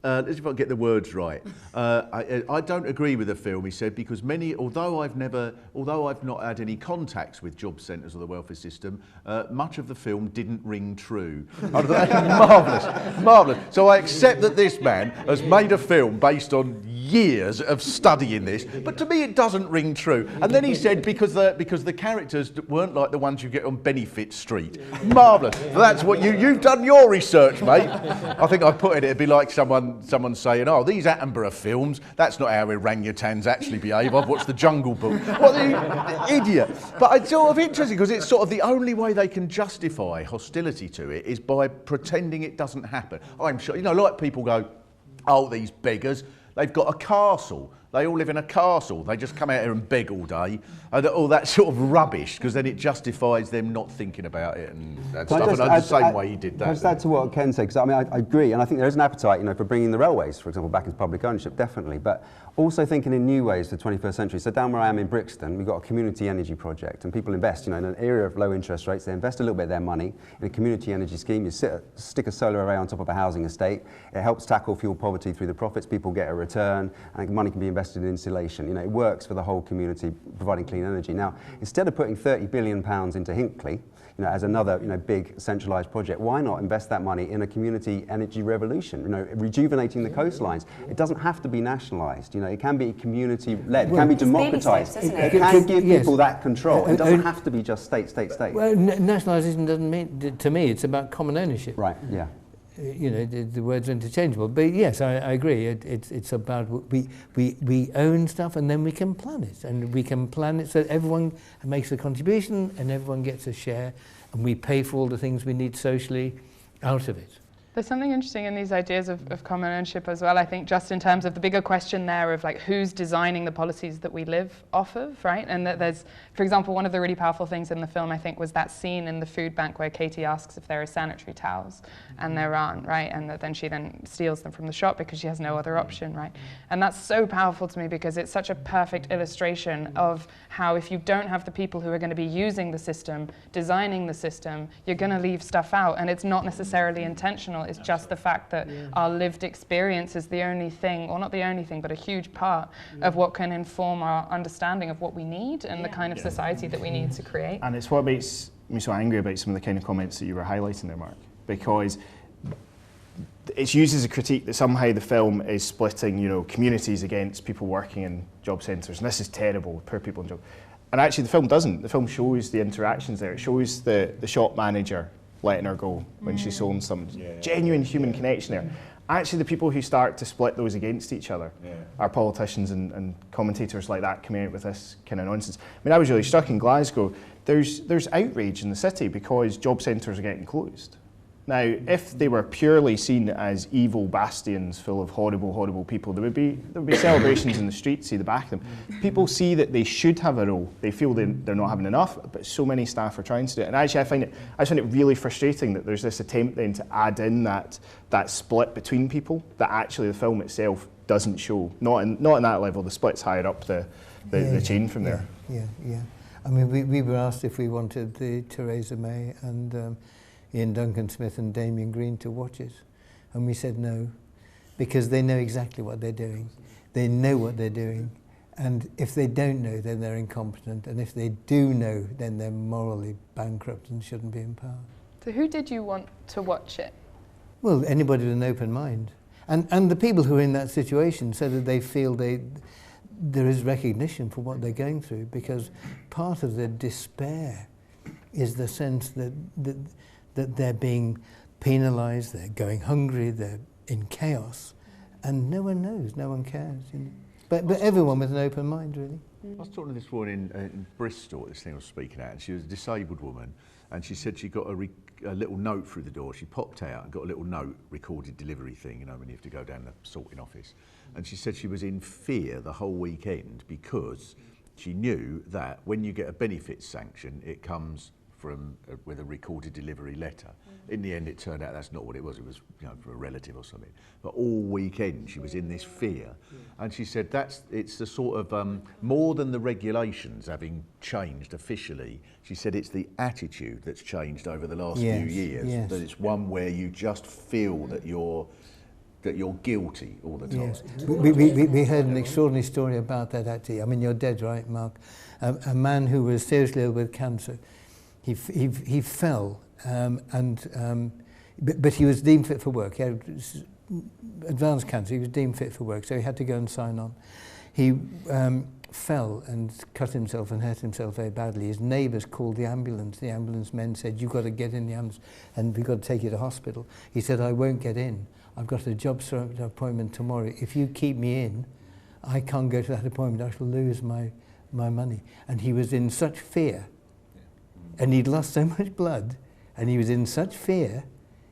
Let's see if I can get the words right. I don't agree with the film, he said, because although I've not had any contacts with job centres or the welfare system, much of the film didn't ring true. I thought that's marvellous, marvellous. So I accept that this man has made a film based on years of studying this, but to me it doesn't ring true. And then he said because the characters weren't like the ones you get on Benefit Street. Marvellous. So that's what you've done your research, mate. I think I put it, it'd be like someone saying, oh, these Attenborough films, that's not how orangutans actually behave. I've watched The Jungle Book. What the idiot. But it's sort of interesting because it's sort of the only way they can justify hostility to it is by pretending it doesn't happen. I'm sure, like people go, oh, these beggars, they've got a castle. They all live in a castle. They just come out here and beg all day. And all that sort of rubbish, because then it justifies them not thinking about it and stuff. And the same way he did that. Can I just add to what Ken said? Because I agree, and I think there is an appetite, for bringing the railways, for example, back into public ownership, definitely. But also thinking in new ways for the 21st century. So down where I am in Brixton, we've got a community energy project, and people invest, in an area of low interest rates, they invest a little bit of their money in a community energy scheme. You stick a solar array on top of a housing estate. It helps tackle fuel poverty through the profits. People get a return, and money can be invested in insulation. It works for the whole community, providing clean energy. Now, instead of putting £30 billion into Hinckley, as another, big centralised project, why not invest that money in a community energy revolution? Rejuvenating the coastlines. It doesn't have to be nationalised. It can be community-led. It can be democratised. It can give people that control. It doesn't have to be just state. Well, nationalisation doesn't mean, to me, it's about common ownership. Right. Yeah. The words are interchangeable, but yes, I agree. It's about we own stuff and then we can plan it, and we can plan it so that everyone makes a contribution and everyone gets a share, and we pay for all the things we need socially out of it. There's something interesting in these ideas of common ownership as well, I think, just in terms of the bigger question there of who's designing the policies that we live off of, right? And that there's, for example, one of the really powerful things in the film, I think, was that scene in the food bank where Katie asks if there are sanitary towels, and there aren't, right? And that then she steals them from the shop because she has no other option, right? And that's so powerful to me because it's such a perfect illustration of how if you don't have the people who are going to be using the system, designing the system, you're going to leave stuff out, and it's not necessarily intentional. It's just the fact that our lived experience is the only thing, or not the only thing, but a huge part of what can inform our understanding of what we need and the kind of society that we need to create. And it's what makes me so angry about some of the kind of comments that you were highlighting there, Mark, because it's used as a critique that somehow the film is splitting, communities against people working in job centres, and this is terrible, poor people in job. And actually the film doesn't. The film shows the interactions there. It shows the shop manager letting her go when she's sold some genuine human connection there. Actually, the people who start to split those against each other are politicians and commentators like that coming out with this kind of nonsense. I was really struck in Glasgow. There's outrage in the city because job centres are getting closed. Now, if they were purely seen as evil bastions full of horrible, horrible people, there would be celebrations in the streets, see the back of them. People see that they should have a role. They feel they're not having enough, but so many staff are trying to do it. And actually, I find it really frustrating that there's this attempt then to add in that split between people that actually the film itself doesn't show. Not in that level. The split's higher up the chain from there. Yeah. I mean, we were asked if we wanted the Theresa May and Ian Duncan Smith and Damien Green to watch it, and we said no, because they know exactly what they're doing. They know what they're doing, and if they don't know, then they're incompetent, and if they do know, then they're morally bankrupt and shouldn't be in power. So who did you want to watch it? Well, anybody with an open mind, and the people who are in that situation, so that they feel there is recognition for what they're going through, because part of their despair is the sense that they're being penalised, they're going hungry, they're in chaos, and no one knows, no one cares. But everyone with an open mind, really. I was talking to this woman in Bristol, this thing I was speaking at, and she was a disabled woman, and she said she got a little note through the door. She popped out and got a little note, recorded delivery thing, when you have to go down the sorting office. And she said she was in fear the whole weekend because she knew that when you get a benefits sanction, it comes with a recorded delivery letter. In the end, it turned out that's not what it was. It was for a relative or something. But all weekend she was in this fear, and she said it's the sort of more than the regulations having changed officially. She said it's the attitude that's changed over the last few years. Yes. That it's one where you just feel that you're guilty all the time. Yes. We heard an extraordinary story about that, actually. I mean, you're dead right, Mark. A man who was seriously ill with cancer. He fell, but he was deemed fit for work. He had advanced cancer. He was deemed fit for work, so he had to go and sign on. He fell and cut himself and hurt himself very badly. His neighbours called the ambulance. The ambulance men said, "You've got to get in the ambulance and we've got to take you to hospital." He said, "I won't get in. I've got a job appointment tomorrow. If you keep me in, I can't go to that appointment. I shall lose my money." And he was in such fear, and he'd lost so much blood, and he was in such fear,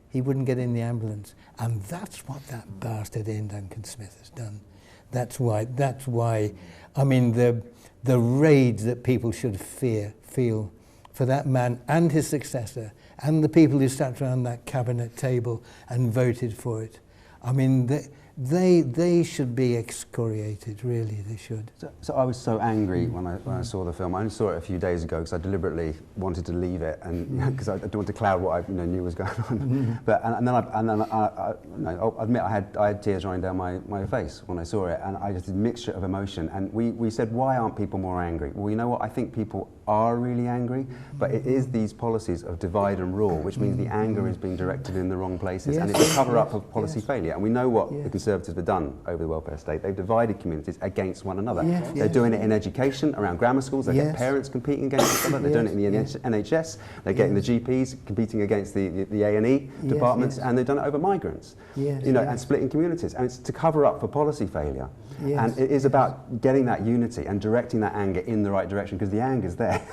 he wouldn't get in the ambulance. And that's what that bastard Ian Duncan Smith has done. That's why, I mean, the rage that people should feel for that man and his successor and the people who sat around that cabinet table and voted for it. I mean, they should be excoriated, really, they should. So I was so angry when I saw the film. I only saw it a few days ago because I deliberately wanted to leave it, and because I didn't want to cloud what I knew was going on. But and then I'll admit I had tears running down my face when I saw it, and I just a mixture of emotion. And we said, why aren't people more angry? Well, you know what? I think people are really angry, but it is these policies of divide and rule, which means the anger is being directed in the wrong places, and it's a cover-up of policy failure. And we know what the Conservatives have done over the welfare state. They've divided communities against one another. They're doing it in education, around grammar schools. They get parents competing against each other. They're doing it in the NHS. They're getting the GPs competing against the A&E departments, and they've done it over migrants. And splitting communities. And it's to cover up for policy failure. And it is about getting that unity and directing that anger in the right direction, because the anger's there,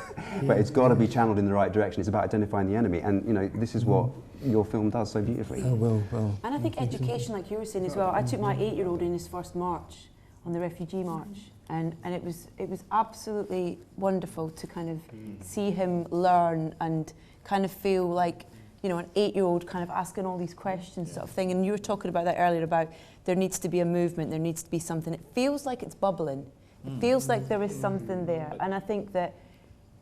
but it's got to be channeled in the right direction. It's about identifying the enemy, and this is what your film does so beautifully. Oh, well. And I think education, like you were saying as well, I took my 8-year-old in his first march, on the refugee march, and it was absolutely wonderful to kind of see him learn and kind of feel like, an 8-year-old kind of asking all these questions sort of thing. And you were talking about that earlier, about there needs to be a movement, there needs to be something. It feels like it's bubbling. It feels like there is something there. And I think that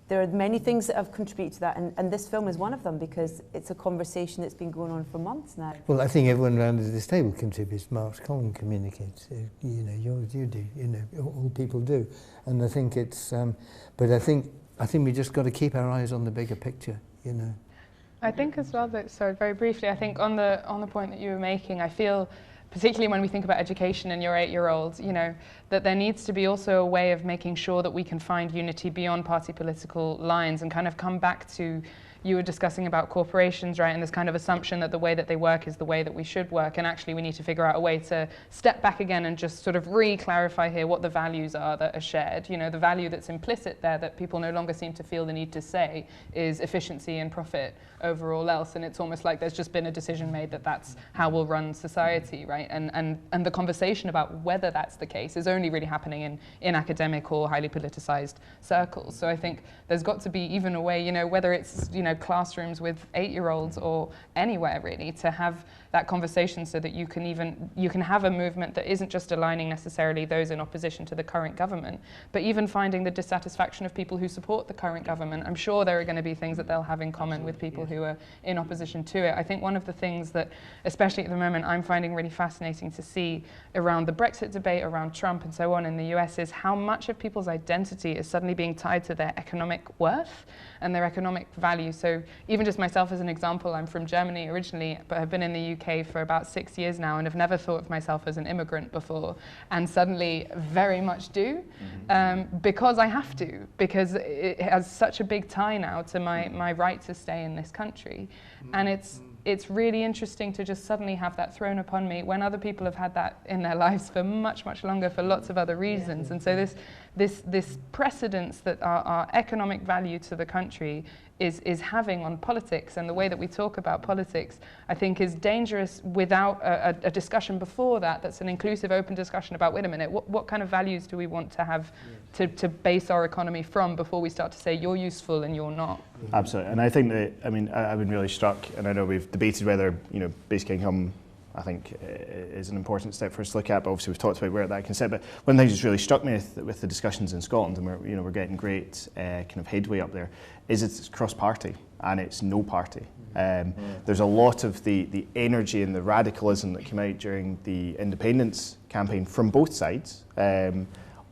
there are many things that have contributed to that, and this film is one of them, because it's a conversation that's been going on for months now. Well, I think everyone around this table contributes. Mark's column communicates. Yours, you do. All people do. And I think it's. But I think we just got to keep our eyes on the bigger picture. I think as well that, sorry, very briefly, I think on the point that you were making, I feel, particularly when we think about education and your 8-year-old, that there needs to be also a way of making sure that we can find unity beyond party political lines and kind of come back to, you were discussing about corporations, right, and this kind of assumption that the way that they work is the way that we should work, and actually we need to figure out a way to step back again and just sort of re-clarify here what the values are that are shared. The value that's implicit there that people no longer seem to feel the need to say is efficiency and profit over all else, and it's almost like there's just been a decision made that that's how we'll run society, right? And the conversation about whether that's the case is only really happening in academic or highly politicized circles. So I think there's got to be even a way, whether it's classrooms with 8-year-olds or anywhere really, to have that conversation so that you can have a movement that isn't just aligning necessarily those in opposition to the current government, but even finding the dissatisfaction of people who support the current government. I'm sure there are going to be things that they'll have in common with people who are in opposition to it. I think one of the things that, especially at the moment, I'm finding really fascinating to see around the Brexit debate, around Trump and so on in the US, is how much of people's identity is suddenly being tied to their economic worth and their economic value. So even just myself as an example, I'm from Germany originally, but have been in the UK for about 6 years now and have never thought of myself as an immigrant before, and suddenly very much do, because I have to, because it has such a big tie now to my right to stay in this country. And it's really interesting to just suddenly have that thrown upon me when other people have had that in their lives for much, much longer for lots of other reasons. And so this precedence that our economic value to the country is having on politics, and the way that we talk about politics, I think is dangerous without a discussion before that's an inclusive, open discussion about, wait a minute, what kind of values do we want to have to base our economy from before we start to say you're useful and you're not? Absolutely. And I think that, I've been really struck, and I know we've debated whether, basic income, I think, is an important step for us to look at, but obviously we've talked about where that can sit. But one thing that's really struck me with the discussions in Scotland, and we're getting great kind of headway up there, is it's cross-party and it's no party. There's a lot of the energy and the radicalism that came out during the independence campaign from both sides,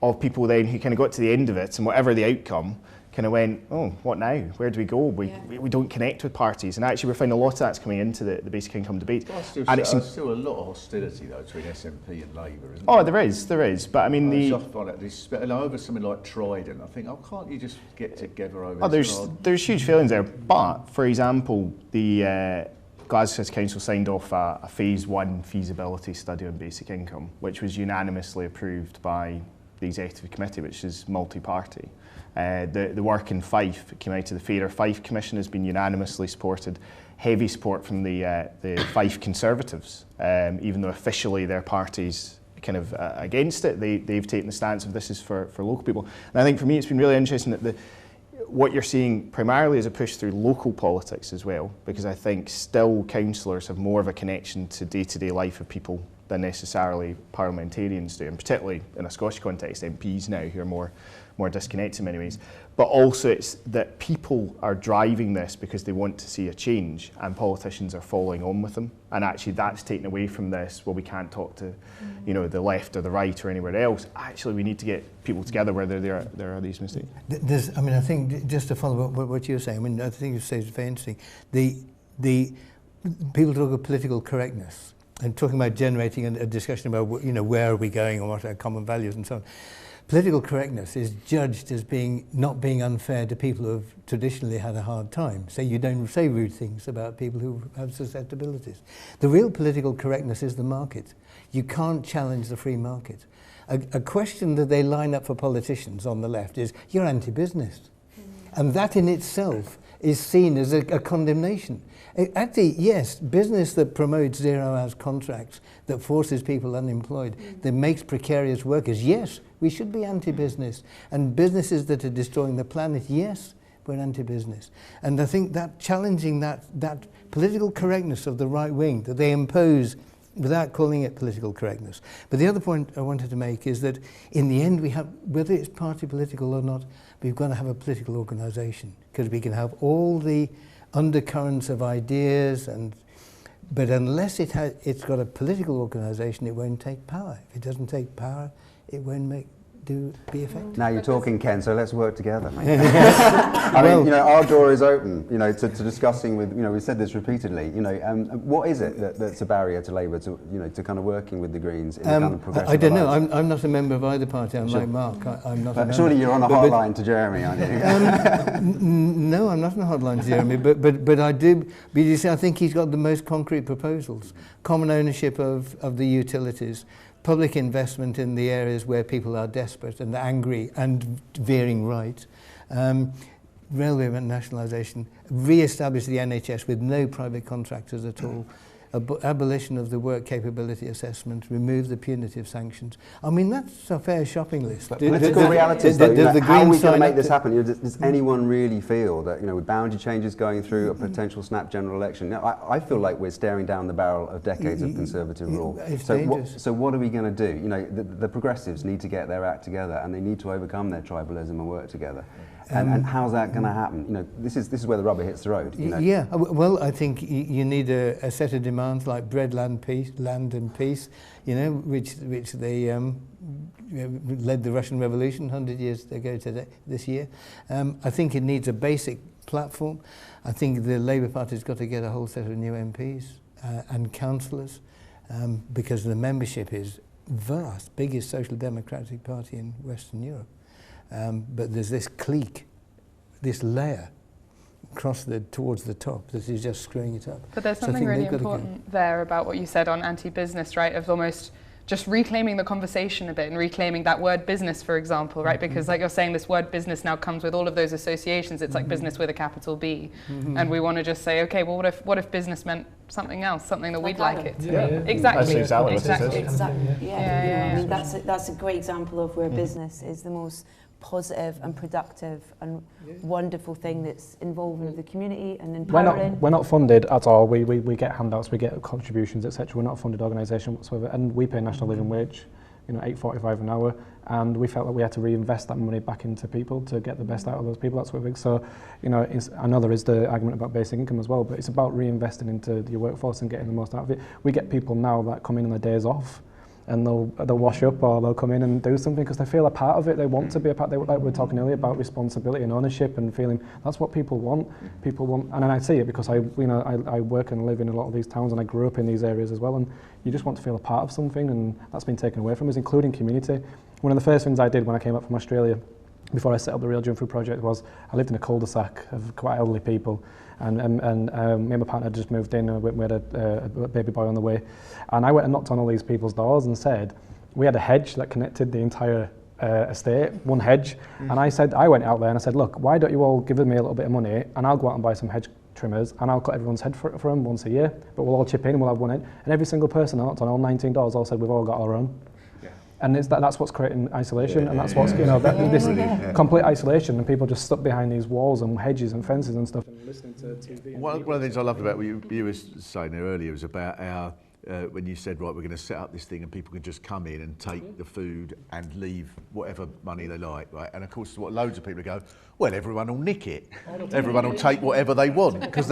of people then who kind of got to the end of it, and whatever the outcome, kind of went, oh, what now? Where do we go? We don't connect with parties. And actually we're finding a lot of that's coming into the basic income debate. Well, and there's still a lot of hostility though between SNP and Labour, isn't there? Oh, there is. But I mean, over something like Trident, I think, oh, can't you just get together over there's huge feelings there. But, for example, the Glasgow City Council signed off a phase 1 feasibility study on basic income, which was unanimously approved by the Executive Committee, which is multi-party. The work in Fife came out of the Fairer Fife Commission, has been unanimously supported. Heavy support from the Fife Conservatives, even though officially their party's kind of against it. They've taken the stance of this is for local people. And I think for me it's been really interesting that what you're seeing primarily is a push through local politics as well, because I think still councillors have more of a connection to day-to-day life of people than necessarily parliamentarians do, and particularly in a Scottish context, MPs now who are more disconnected in many ways. But also it's that people are driving this because they want to see a change, and politicians are following on with them. And actually that's taken away from this, well, we can't talk to the left or the right or anywhere else. Actually, we need to get people together where there are these mistakes. I think, just to follow up what you're saying, I think you say it's very interesting. The people talk of political correctness and talking about generating a discussion about, where are we going and what are our common values and so on. Political correctness is judged as not being unfair to people who have traditionally had a hard time. So you don't say rude things about people who have susceptibilities. The real political correctness is the market. You can't challenge the free market. A question that they line up for politicians on the left is, you're anti-business. And that in itself is seen as a condemnation. Actually, yes, business that promotes 0 hours contracts, that forces people unemployed, that makes precarious workers, yes, we should be anti-business. And businesses that are destroying the planet, yes, we're anti-business. And I think that challenging that political correctness of the right wing that they impose without calling it political correctness. But the other point I wanted to make is that in the end we have, whether it's party political or not, we've got to have a political organisation, because we can have all the undercurrents of ideas, but unless it's got a political organisation, it won't take power. If it doesn't take power, it won't be effective. Now you're talking, Ken, so let's work together, mate. I mean, our door is open, to discussing with, we've said this repeatedly, what is it that's a barrier to Labour to kind of working with the Greens in the kind of progressive I don't know. alliance? I'm not a member of either party. I'm like Mark. I'm not. But surely you're on a hotline to Jeremy, aren't you? No, I'm not on a hotline to Jeremy. But I do. But you see, I think he's got the most concrete proposals: common ownership of the utilities, public investment in the areas where people are desperate and angry and veering right, railway nationalisation, re-establish the NHS with no private contractors at all, abolition of the work capability assessment, remove the punitive sanctions. I mean, that's a fair shopping list. But political realities, though, how are we going to make this happen? Does anyone really feel that, with boundary changes going through, a potential snap general election? I feel like we're staring down the barrel of decades of Conservative rule. So what are we going to do? The progressives need to get their act together, and they need to overcome their tribalism and work together. And how's that going to happen? This is where the rubber hits the road. Yeah, well, I think you need a set of demands like bread, land, and peace. Which they led the Russian Revolution 100 years ago this year. I think it needs a basic platform. I think the Labour Party's got to get a whole set of new MPs and councillors, because the membership is vast, biggest social democratic party in Western Europe. But there's this clique, this layer towards the top that is just screwing it up. But there's something really important there about what you said on anti-business, right, of almost just reclaiming the conversation a bit and reclaiming that word business, for example, right? Because like you're saying, this word business now comes with all of those associations. It's like business with a capital B. And we want to just say, okay, well, what if business meant something else, something that we'd like it to be? Exactly. That's exactly what it is. Exactly. Yeah. I mean, that's a great example of where business is the most positive and productive and wonderful thing that's involving the community and empowering. We're not funded at all. We get handouts, we get contributions, etc. We're not a funded organisation whatsoever, and we pay national living wage, $8.45 an hour, and we felt that we had to reinvest that money back into people to get the best out of those people. That's what we think. So, I know there is the argument about basic income as well, but it's about reinvesting into your workforce and getting the most out of it. We get people now that come in on their days off, and they'll wash up or they'll come in and do something because they feel a part of it. They want to be a part. Like we were talking earlier about responsibility and ownership and feeling that's what people want. People want, and then I see it because I work and live in a lot of these towns and I grew up in these areas as well. And you just want to feel a part of something, and that's been taken away from us, including community. One of the first things I did when I came up from Australia, before I set up the Real Junk Food Project, was I lived in a cul-de-sac of quite elderly people, and me and my partner had just moved in. We had a baby boy on the way, and I went and knocked on all these people's doors and said, we had a hedge that connected the entire estate, one hedge, and I went out there and I said, look, why don't you all give me a little bit of money and I'll go out and buy some hedge trimmers and I'll cut everyone's head for them once a year, but we'll all chip in and we'll have one head. And every single person I knocked on all 19 doors all said we've all got our own. And that's what's creating isolation, and that's what's, this complete isolation, and people just stuck behind these walls and hedges and fences and stuff and listening to TV. One of the things I loved about what you were saying there earlier was about our, when you said, right, we're going to set up this thing and people can just come in and take the food and leave whatever money they like, right? And of course, what loads of people go, well, everyone will nick it. Everyone will take whatever they want, because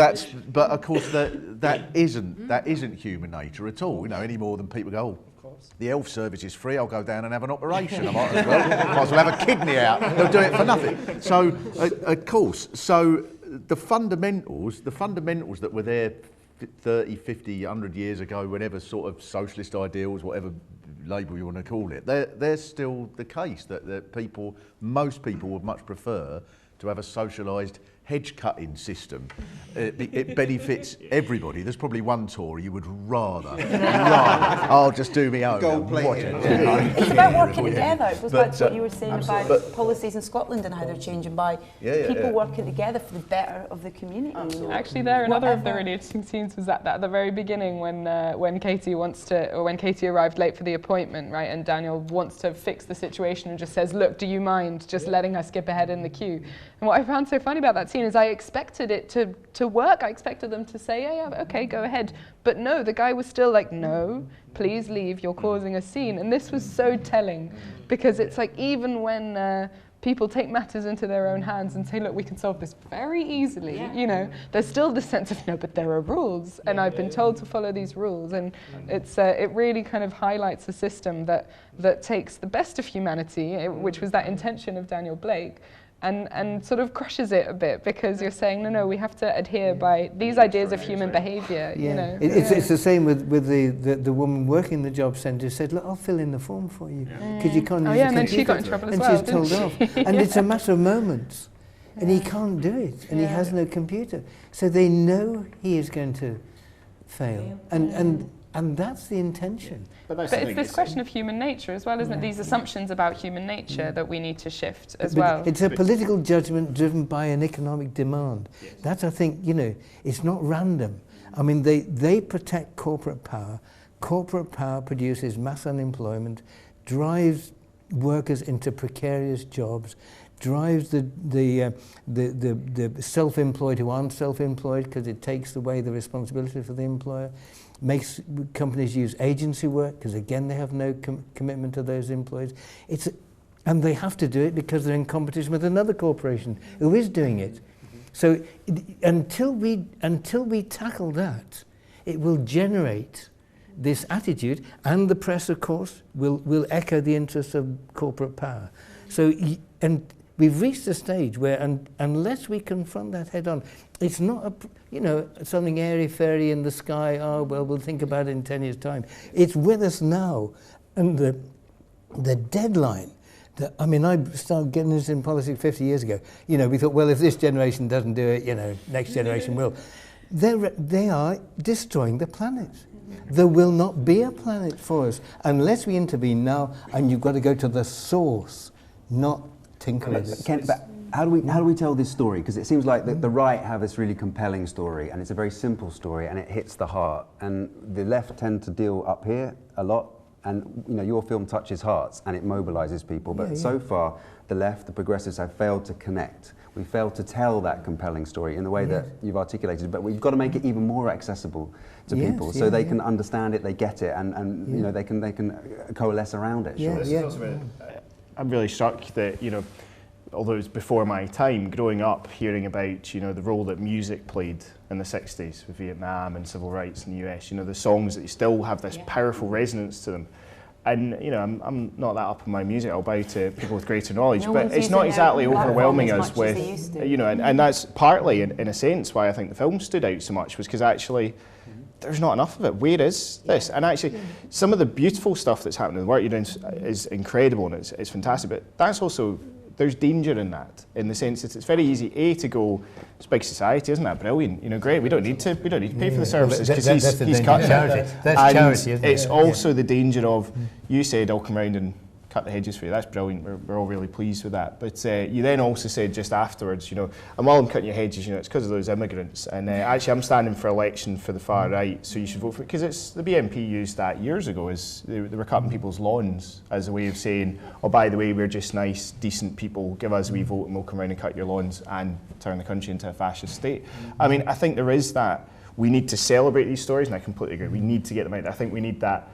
but of course that isn't human nature at all, any more than people go, oh, the health service is free, I'll go down and have an operation. I might as well have a kidney out. They'll do it for nothing. So, of course, the fundamentals that were there 30, 50, 100 years ago, whenever sort of socialist ideals, whatever label you want to call it, they're still the case, that most people would much prefer to have a socialised hedge cutting system. It benefits everybody. There's probably one Tory you would rather, I'll just do me own. It's about working together. It goes back to what you were saying about policies in Scotland and how they're changing by people working together for the better of the community. Actually, another of the really interesting scenes was at the very beginning when Katie arrived late for the appointment, right? And Daniel wants to fix the situation and just says, "Look, do you mind just letting her skip ahead in the queue?" And what I found so funny about that scene is I expected it to work. I expected them to say, yeah, okay, go ahead. But no, the guy was still like, no, please leave, you're causing a scene. And this was so telling, because it's like, even when people take matters into their own hands and say, look, we can solve this very easily, there's still this sense of, no, but there are rules, and I've been told to follow these rules. And it really kind of highlights a system that takes the best of humanity, which was that intention of Daniel Blake, and sort of crushes it a bit, because you're saying, no, we have to adhere by these ideas of human behaviour. It's the same with the woman working the job centre who said, look, I'll fill in the form for you, because you can't use the computer. And then she got in trouble as well, and she's told off. And it's a matter of moments, and he can't do it, and he has no computer. So they know he is going to fail, and that's the intention. But it's this question of human nature as well, isn't it? These assumptions about human nature that we need to shift as well. It's a political judgment driven by an economic demand. Yes. That, I think, it's not random. I mean, they protect corporate power. Corporate power produces mass unemployment, drives workers into precarious jobs, drives the self-employed who aren't self-employed, because it takes away the responsibility for the employer, makes companies use agency work, because again they have no commitment to those employees. And they have to do it because they're in competition with another corporation who is doing it. So until we tackle that, it will generate this attitude, and the press, of course, will echo the interests of corporate power. So, and we've reached a stage where, unless we confront that head on, it's not something airy-fairy in the sky, we'll think about it in 10 years' time. It's with us now, and the deadline. I started getting this in politics 50 years ago. We thought, well, if this generation doesn't do it, next generation will. They are destroying the planet. There will not be a planet for us unless we intervene now, and you've got to go to the source, not tinker with it. Ken, but how do we tell this story? Because it seems like the right have this really compelling story, and it's a very simple story, and it hits the heart. And the left tend to deal up here a lot, and your film touches hearts and it mobilises people. But so far, the left, the progressives, have failed to connect. We failed to tell that compelling story in the way that you've articulated. But we've got to make it even more accessible to people, so they can understand it, they get it, and they can coalesce around it. I'm really struck that although it was before my time, growing up hearing about the role that music played in the 60s with Vietnam and civil rights in the US, the songs that still have this powerful resonance to them. And you know, I'm not that up in my music. I'll bow to people with greater knowledge, No but one's it's not using exactly their overwhelming platform us as much as they used with, to. you know, and that's partly, in a sense, why I think the film stood out so much, was because actually there's not enough of it. Where is this? And actually, some of the beautiful stuff that's happening, the work you're doing is incredible and it's fantastic. But that's also, there's danger in that, in the sense that it's very easy to go, it's big society, isn't that brilliant? You know, great. We don't need to pay for the services because he's cutting charity. That's and charity, isn't it? it's also the danger of, you said I'll come round and cut the hedges for you. That's brilliant. We're all really pleased with that. But you then also said just afterwards, you know, and while I'm cutting your hedges, you know, it's because of those immigrants. And actually, I'm standing for election for the far right, so you should vote for it. Because it's the BNP used that years ago, as they were cutting people's lawns as a way of saying, oh, by the way, we're just nice, decent people. Give us a wee vote, and we'll come around and cut your lawns and turn the country into a fascist state. I mean, I think there is that. We need to celebrate these stories, and I completely agree. We need to get them out. I think we need that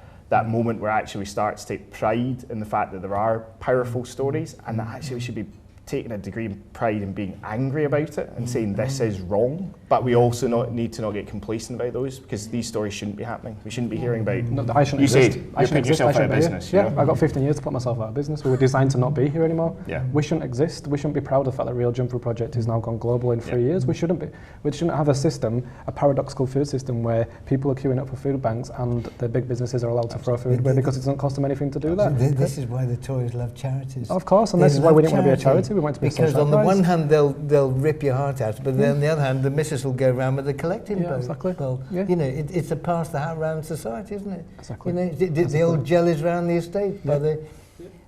moment where actually we start to take pride in the fact that there are powerful stories, and that actually we should be taking a degree of pride in being angry about it and saying this is wrong. But we also need to not get complacent about those, because these stories shouldn't be happening. We shouldn't be hearing about. No, I shouldn't you exist. said I you're shouldn't putting exist. yourself I out shouldn't of be here. business. Yeah, You know? I got 15 years to put myself out of business. We were designed to not be here anymore. Yeah. We shouldn't exist. We shouldn't be proud of the fact that Real Jump Through Project has now gone global in 3 years. We shouldn't be. We shouldn't have a system, a paradoxical food system, where people are queuing up for food banks and the big businesses are allowed to throw food away because it doesn't cost them anything to do that. This is why the Tories love charities. Of course, and this is why we didn't want to be a charity. We want to be a social Because on the enterprise. one hand, they'll rip your heart out, but then on the other hand, the missus will go around with the collecting bowl. Exactly. You know, it's a pass the hat round society, isn't it? Exactly. You know, the old jellies round the estate by the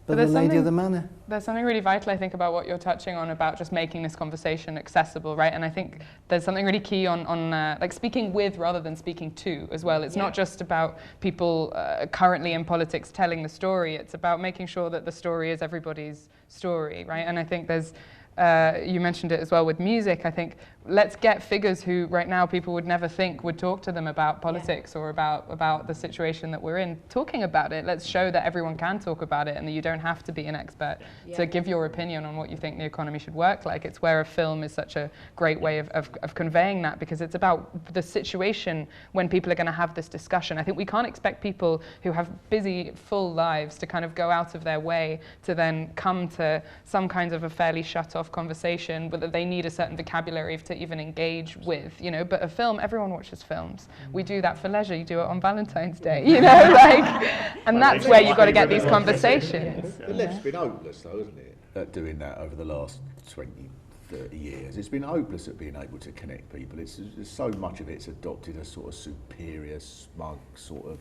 lady of the manor. There's something really vital, I think, about what you're touching on about just making this conversation accessible, right? And I think there's something really key on like speaking with rather than speaking to as well. It's not just about people currently in politics telling the story. It's about making sure that the story is everybody's story, right? And I think there's you mentioned it as well with music. I think let's get figures who right now people would never think would talk to them about politics or about the situation that we're in, talking about it. Let's show that everyone can talk about it and that you don't have to be an expert to give your opinion on what you think the economy should work like. It's where a film is such a great way of conveying that, because it's about the situation when people are going to have this discussion. I think we can't expect people who have busy, full lives to kind of go out of their way to then come to some kind of a fairly shut-off conversation, but that they need a certain vocabulary to even engage with, you know. But a film, everyone watches films. We do that for leisure. You do it on Valentine's Day, you know, like, and that's where you've got to get these conversations. The left's been hopeless, though, hasn't it, at doing that over the last 20, 30 years. It's been hopeless at being able to connect people. It's so much of it's adopted a sort of superior, smug sort of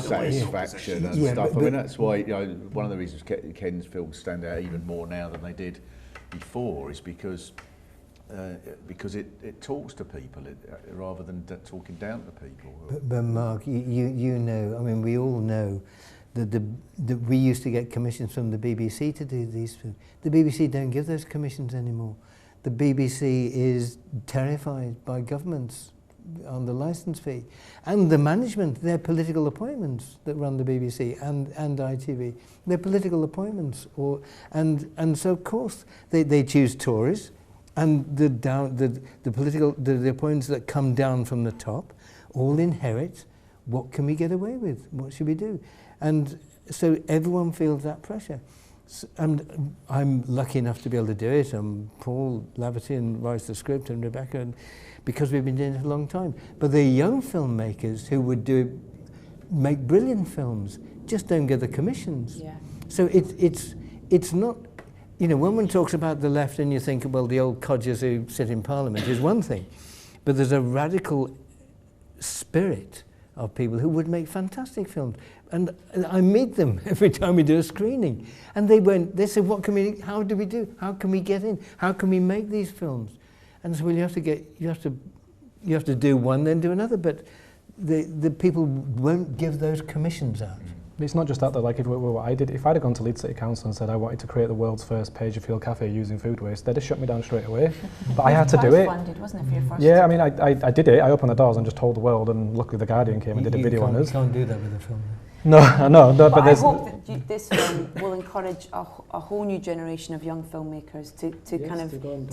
satisfaction and stuff. I mean, that's why, you know, one of the reasons Ken's films stand out even more now than they did before is because it talks to people rather than talking down to people. But Mark, you know, I mean, we all know that we used to get commissions from the BBC to do these films. The BBC don't give those commissions anymore. The BBC is terrified by governments on the licence fee. And the management, they're political appointments that run the BBC and ITV. They're political appointments. And so, of course, they choose Tories, and the appointments that come down from the top all inherit, what can we get away with? What should we do? And so everyone feels that pressure. And I'm lucky enough to be able to do it. Paul Laverty writes the script, and Rebecca, because we've been doing it a long time. But the young filmmakers who would make brilliant films just don't get the commissions. Yeah. So it's not, you know, when one talks about the left and you think, well, the old codgers who sit in Parliament is one thing, but there's a radical spirit of people who would make fantastic films. And I meet them every time we do a screening. And they said, how do we do? How can we get in? How can we make these films? And so, well, you have to do one, then do another. But the people won't give those commissions out. It's not just that, though. Like, what I did, if I'd have gone to Leeds City Council and said I wanted to create the world's first Pagerfield cafe using food waste, they'd have shut me down straight away. But I had to do it. Funded, wasn't it, for your first? Yeah, I mean, I did it. I opened the doors and just told the world, and luckily the Guardian came and did a video on us. You can't do that with a film. No, But I there's hope that this film will encourage a whole new generation of young filmmakers to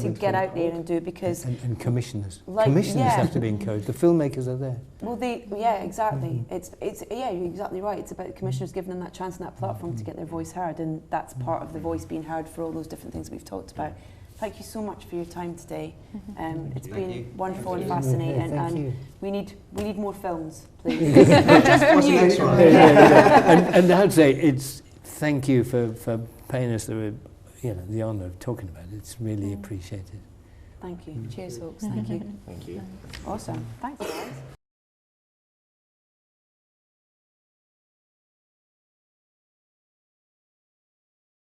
get out there and do it, because and commissioners. Like, Commissioners yeah. have to be encouraged. The filmmakers are there. well, exactly. It's you're exactly right. It's about commissioners giving them that chance and that platform to get their voice heard, and that's part of the voice being heard for all those different things we've talked about. Thank you so much for your time today. It's been wonderful and fascinating, and we need more films, please. Just from you. And I'd say it's thank you for paying us the honour of talking about it. It's really appreciated. Thank you. Cheers, folks. Thank you. Thank you. Awesome. Thanks, guys.